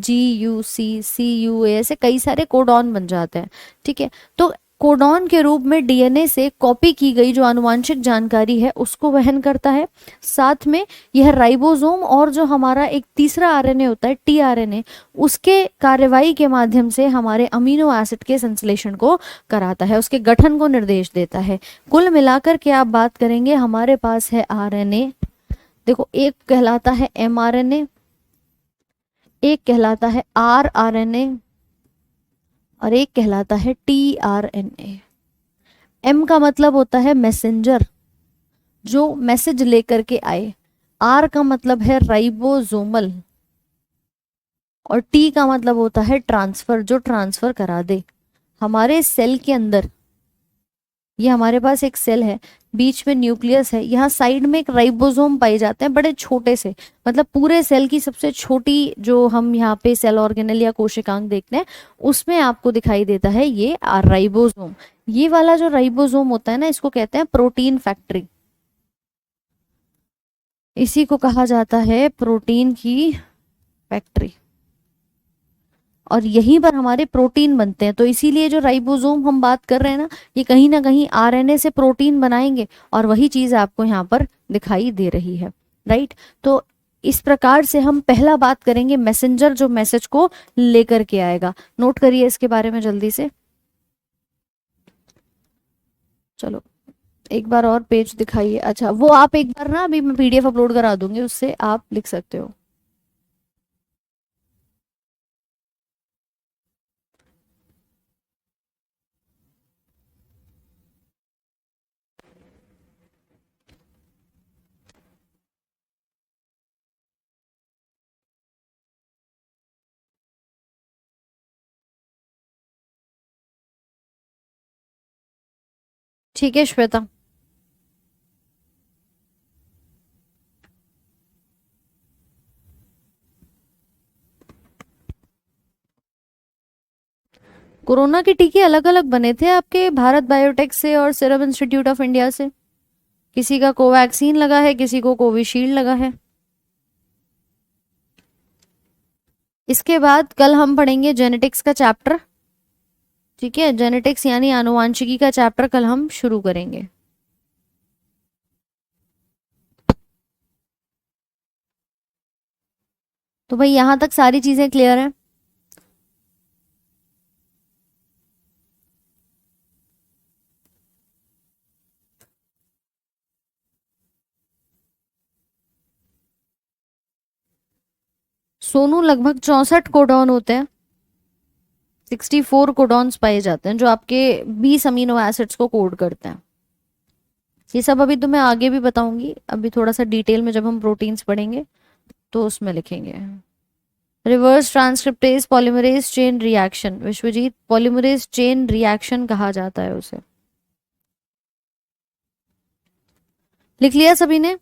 GUC, CUA, ऐसे कई सारे कोडॉन बन जाते हैं। ठीक है, तो कोडॉन के रूप में डीएनए से कॉपी की गई जो आनुवांशिक जानकारी है उसको वहन करता है। साथ में यह राइबोसोम और जो हमारा एक तीसरा आरएनए होता है टीआरएनए, उसके कार्यवाही के माध्यम से हमारे अमीनो एसिड के संश्लेषण को कराता है, उसके गठन को निर्देश देता है। कुल मिलाकर के आप बात करेंगे, हमारे पास है आरएनए, देखो एक कहलाता है एमआरएनए, एक कहलाता है आरआरएनए, और एक कहलाता है टीआरएनए। एम का मतलब होता है मैसेंजर, जो मैसेज लेकर के आए। आर का मतलब है राइबोसोमल, और टी का मतलब होता है ट्रांसफर, जो ट्रांसफर करा दे। हमारे सेल के अंदर, ये हमारे पास एक सेल है, बीच में न्यूक्लियस है, यहाँ साइड में एक राइबोसोम पाए जाते हैं, बड़े छोटे से, मतलब पूरे सेल की सबसे छोटी जो हम यहाँ पे सेल ऑर्गेनेल या कोशिकांग देखते हैं उसमें आपको दिखाई देता है ये राइबोसोम। ये वाला जो राइबोसोम होता है ना, इसको कहते हैं प्रोटीन फैक्ट्री। इसी को कहा जाता है प्रोटीन की फैक्ट्री, और यहीं पर हमारे प्रोटीन बनते हैं। तो इसीलिए जो राइबोसोम हम बात कर रहे हैं ना कहीं आरएनए से प्रोटीन बनाएंगे, और वही चीज आपको यहाँ पर दिखाई दे रही है, राइट। तो इस प्रकार से हम पहला बात करेंगे मैसेंजर, जो मैसेज को लेकर के आएगा। नोट करिए इसके बारे में जल्दी से। चलो एक बार और पेज दिखाइए। अच्छा, वो आप एक बार ना, अभी मैं पीडीएफ अपलोड करा दूंगी, उससे आप लिख सकते हो। ठीक है श्वेता। कोरोना के टीके अलग अलग बने थे आपके, भारत बायोटेक से और सीरम इंस्टीट्यूट ऑफ इंडिया से। किसी का कोवैक्सीन लगा है, किसी को कोविशील्ड लगा है। इसके बाद कल हम पढ़ेंगे जेनेटिक्स का चैप्टर। ठीक है, जेनेटिक्स यानी आनुवांशिकी का चैप्टर कल हम शुरू करेंगे। तो भाई यहां तक सारी चीजें क्लियर है। सोनू लगभग 64 कोडॉन होते हैं, 64 कोडॉन्स पाए जाते हैं जो आपके 20 अमीनो एसिड्स को कोड करते हैं। ये सब अभी तो मैं आगे भी बताऊंगी, अभी थोड़ा सा डिटेल में जब हम प्रोटीन्स पढ़ेंगे तो उसमें लिखेंगे। Reverse transcriptase polymerase chain reaction, Vishwajeet, polymerase chain reaction कहा जाता है उसे। लिख लिया सभी ने?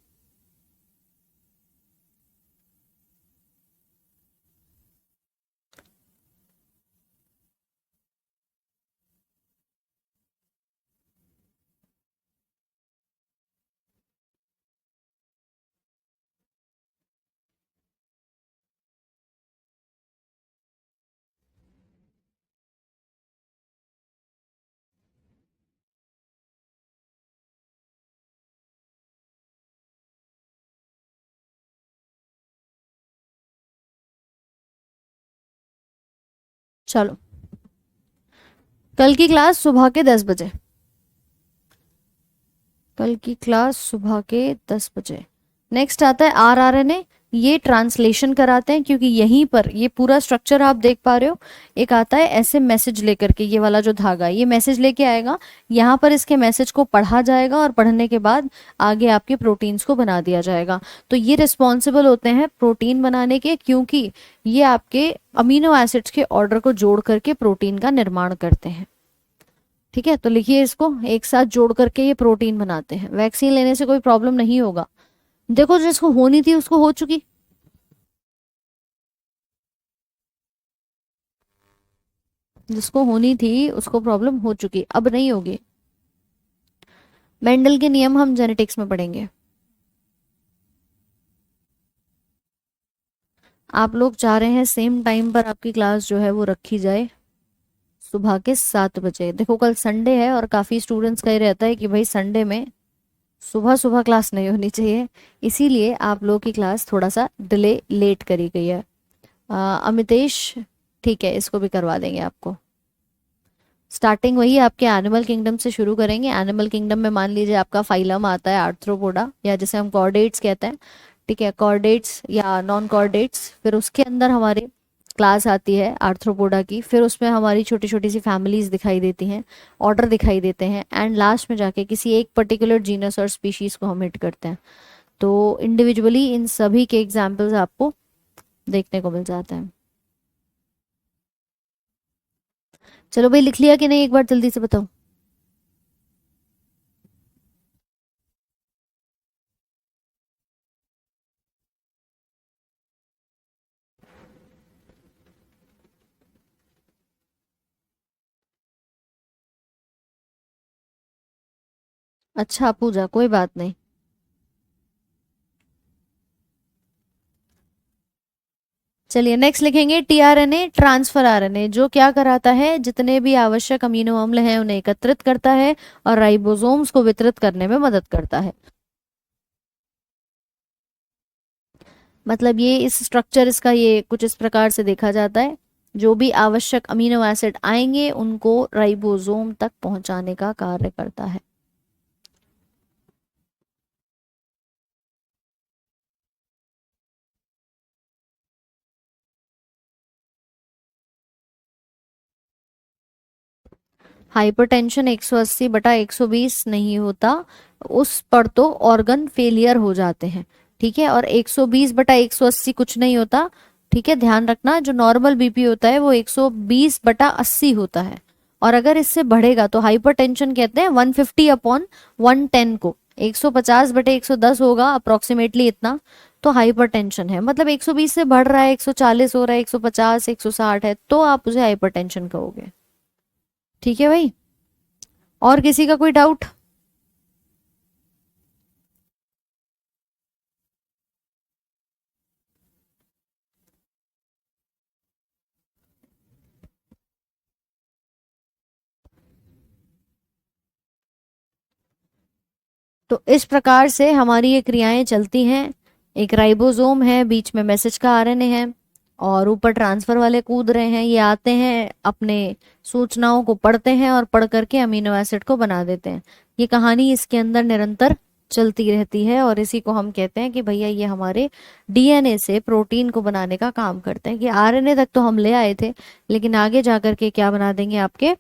चलो, कल की क्लास सुबह के 10 बजे। कल की क्लास सुबह के 10 बजे। नेक्स्ट आता है आरआरएनए। ये ट्रांसलेशन कराते हैं, क्योंकि यहीं पर ये पूरा स्ट्रक्चर आप देख पा रहे हो। एक आता है ऐसे मैसेज लेकर के, ये वाला जो धागा ये मैसेज लेके आएगा, यहाँ पर इसके मैसेज को पढ़ा जाएगा, और पढ़ने के बाद आगे आपके प्रोटीन्स को बना दिया जाएगा। तो ये रिस्पॉन्सिबल होते हैं प्रोटीन बनाने के, क्योंकि ये आपके अमीनो एसिड्स के ऑर्डर को जोड़ करके प्रोटीन का निर्माण करते हैं। ठीक है, तो लिखिए इसको, एक साथ जोड़ करके ये प्रोटीन बनाते हैं। वैक्सीन लेने से कोई प्रॉब्लम नहीं होगा। देखो जिसको होनी थी उसको हो चुकी, जिसको होनी थी उसको प्रॉब्लम हो चुकी, अब नहीं होगी। मेंडल के नियम हम जेनेटिक्स में पढ़ेंगे। आप लोग चाह रहे हैं सेम टाइम पर आपकी क्लास जो है वो रखी जाए, सुबह के 7 बजे। देखो कल संडे है, और काफी स्टूडेंट्स का ही रहता है कि भाई संडे में सुबह सुबह क्लास नहीं होनी चाहिए, इसीलिए आप लोगों की क्लास थोड़ा सा डिले लेट करी गई है। अमितेश, ठीक है, इसको भी करवा देंगे आपको। स्टार्टिंग वही आपके एनिमल किंगडम से शुरू करेंगे। एनिमल किंगडम में मान लीजिए आपका फाइलम आता है आर्थ्रोपोडा, या जिसे हम कॉर्डेट्स कहते हैं। ठीक है, कॉर्डेट्स या नॉन कॉर्डेट्स, फिर उसके अंदर हमारे क्लास आती है आर्थ्रोपोडा की, फिर उसमें हमारी छोटी छोटी सी फैमिलीज दिखाई देती हैं, ऑर्डर दिखाई देते हैं, एंड लास्ट में जाके किसी एक पर्टिकुलर जीनस और स्पीशीज को हम हिट करते हैं। तो इंडिविजुअली इन सभी के एग्जाम्पल्स आपको देखने को मिल जाते हैं। चलो भाई, लिख लिया कि नहीं, एक बार जल्दी से बताओ। अच्छा पूजा, कोई बात नहीं। चलिए नेक्स्ट लिखेंगे टीआरएनए ट्रांसफर आरएनए, जो क्या कराता है, जितने भी आवश्यक अमीनो अम्ल हैं उन्हें एकत्रित करता है और राइबोसोम्स को वितरित करने में मदद करता है। मतलब ये इस स्ट्रक्चर इसका ये कुछ इस प्रकार से देखा जाता है, जो भी आवश्यक अमीनो एसिड आएंगे उनको राइबोसोम तक पहुंचाने का कार्य करता है। हाइपरटेंशन 180 बटा 120 नहीं होता, उस पर तो ऑर्गन फेलियर हो जाते हैं। ठीक है, और 120 बटा 180 कुछ नहीं होता। ठीक है, ध्यान रखना, जो नॉर्मल बीपी होता है वो 120 बटा 80 होता है, और अगर इससे बढ़ेगा तो हाइपरटेंशन कहते हैं 150 अपॉन 110 को। 150 बटे 110 होगा अप्रोक्सीमेटली इतना, तो हाइपरटेंशन है। मतलब 120 से बढ़ रहा है, 140 हो रहा है, 150 160 है, तो आप उसे हाइपरटेंशन कहोगे। ठीक है भाई, और किसी का कोई डाउट? तो इस प्रकार से हमारी ये क्रियाएं चलती हैं। एक राइबोसोम है, बीच में मैसेज का आरएनए है, और ऊपर ट्रांसफर वाले कूद रहे हैं। ये आते हैं, अपने सूचनाओं को पढ़ते हैं और पढ़ करके अमीनो एसिड को बना देते हैं। ये कहानी इसके अंदर निरंतर चलती रहती है, और इसी को हम कहते हैं कि भैया ये हमारे डीएनए से प्रोटीन को बनाने का काम करते हैं। कि आरएनए तक तो हम ले आए थे, लेकिन आगे जाकर के क्या बना देंगे, आपके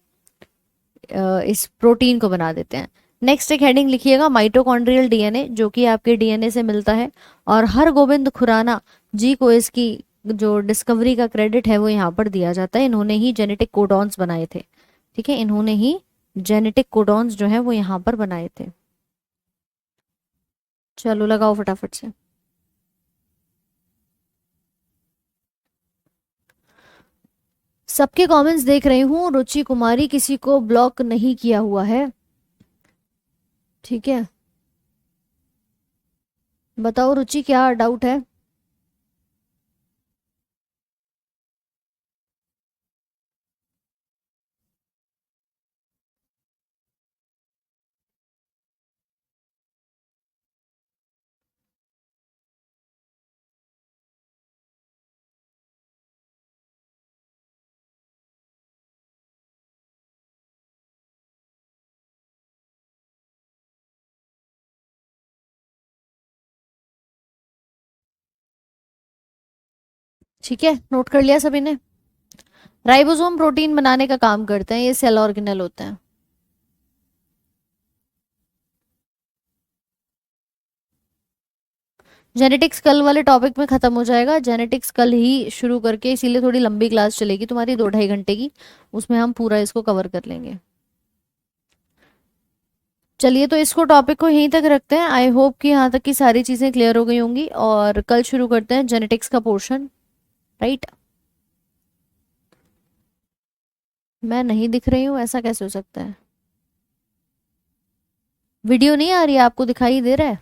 इस प्रोटीन को बना देते हैं। नेक्स्ट एक हेडिंग लिखिएगा माइटोकॉन्ड्रियल डीएनए, जो कि आपके डीएनए से मिलता है, और हर गोविंद खुराना जी को इसकी जो डिस्कवरी का क्रेडिट है वो यहाँ पर दिया जाता है। इन्होंने ही जेनेटिक कोडॉन्स बनाए थे। ठीक है, इन्होंने ही जेनेटिक कोडॉन्स जो है वो यहाँ पर बनाए थे। चलो लगाओ फटाफट से। सबके कमेंट्स देख रही हूँ, रुचि कुमारी किसी को ब्लॉक नहीं किया हुआ है। ठीक है, बताओ रुचि क्या डाउट है? ठीक है, नोट कर लिया सभी ने। राइबोसोम प्रोटीन बनाने का काम करते हैं, ये सेल ऑर्गेनेल होते हैं। जेनेटिक्स कल वाले टॉपिक में खत्म हो जाएगा। जेनेटिक्स कल ही शुरू करके, इसीलिए थोड़ी लंबी क्लास चलेगी तुम्हारी, 2-2.5 घंटे की। उसमें हम पूरा इसको कवर कर लेंगे। चलिए, तो इसको टॉपिक को यहीं तक रखते हैं। आई होप कि यहाँ तक की सारी चीजें क्लियर हो गई होंगी, और कल शुरू करते हैं जेनेटिक्स का पोर्शन। राइट, मैं नहीं दिख रही हूँ, ऐसा कैसे हो सकता है? वीडियो नहीं आ रही है, आपको दिखाई दे रहा है?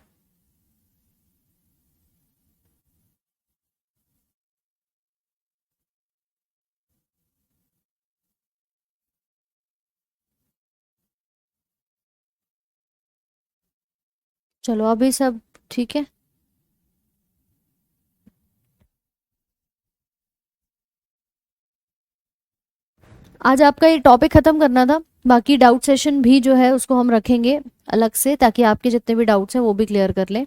चलो अभी सब ठीक है। आज आपका ये टॉपिक खत्म करना था। बाकी डाउट सेशन भी जो है उसको हम रखेंगे अलग से, ताकि आपके जितने भी डाउट्स हैं वो भी क्लियर कर लें।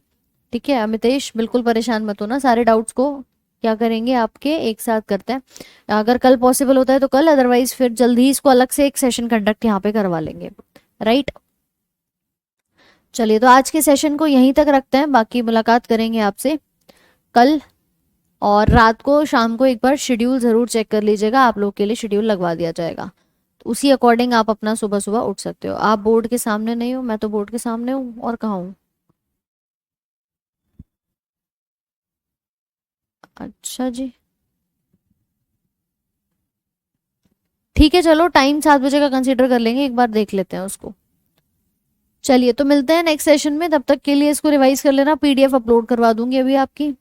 ठीक है अमितेश, बिल्कुल परेशान मत होना, सारे डाउट्स को क्या करेंगे आपके एक साथ करते हैं। अगर कल पॉसिबल होता है तो कल, अदरवाइज फिर जल्दी ही इसको अलग से एक सेशन कंडक्ट यहाँ पे करवा लेंगे। राइट, चलिए तो आज के सेशन को यहीं तक रखते हैं, बाकी मुलाकात करेंगे आपसे कल। और रात को, शाम को एक बार शेड्यूल जरूर चेक कर लीजिएगा, आप लोग के लिए शेड्यूल लगवा दिया जाएगा। तो उसी अकॉर्डिंग आप अपना सुबह सुबह उठ सकते हो। आप बोर्ड के सामने नहीं हो, मैं तो बोर्ड के सामने हूँ, और कहाँ हूँ? अच्छा जी, ठीक है, चलो टाइम 7 बजे का कंसीडर कर लेंगे, एक बार देख लेते हैं उसको। चलिए, तो मिलते हैं नेक्स्ट सेशन में, तब तक के लिए इसको रिवाइज कर लेना, पीडीएफ अपलोड करवा दूंगी अभी आपकी।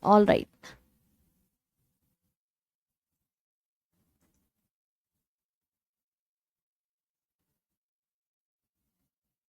All right.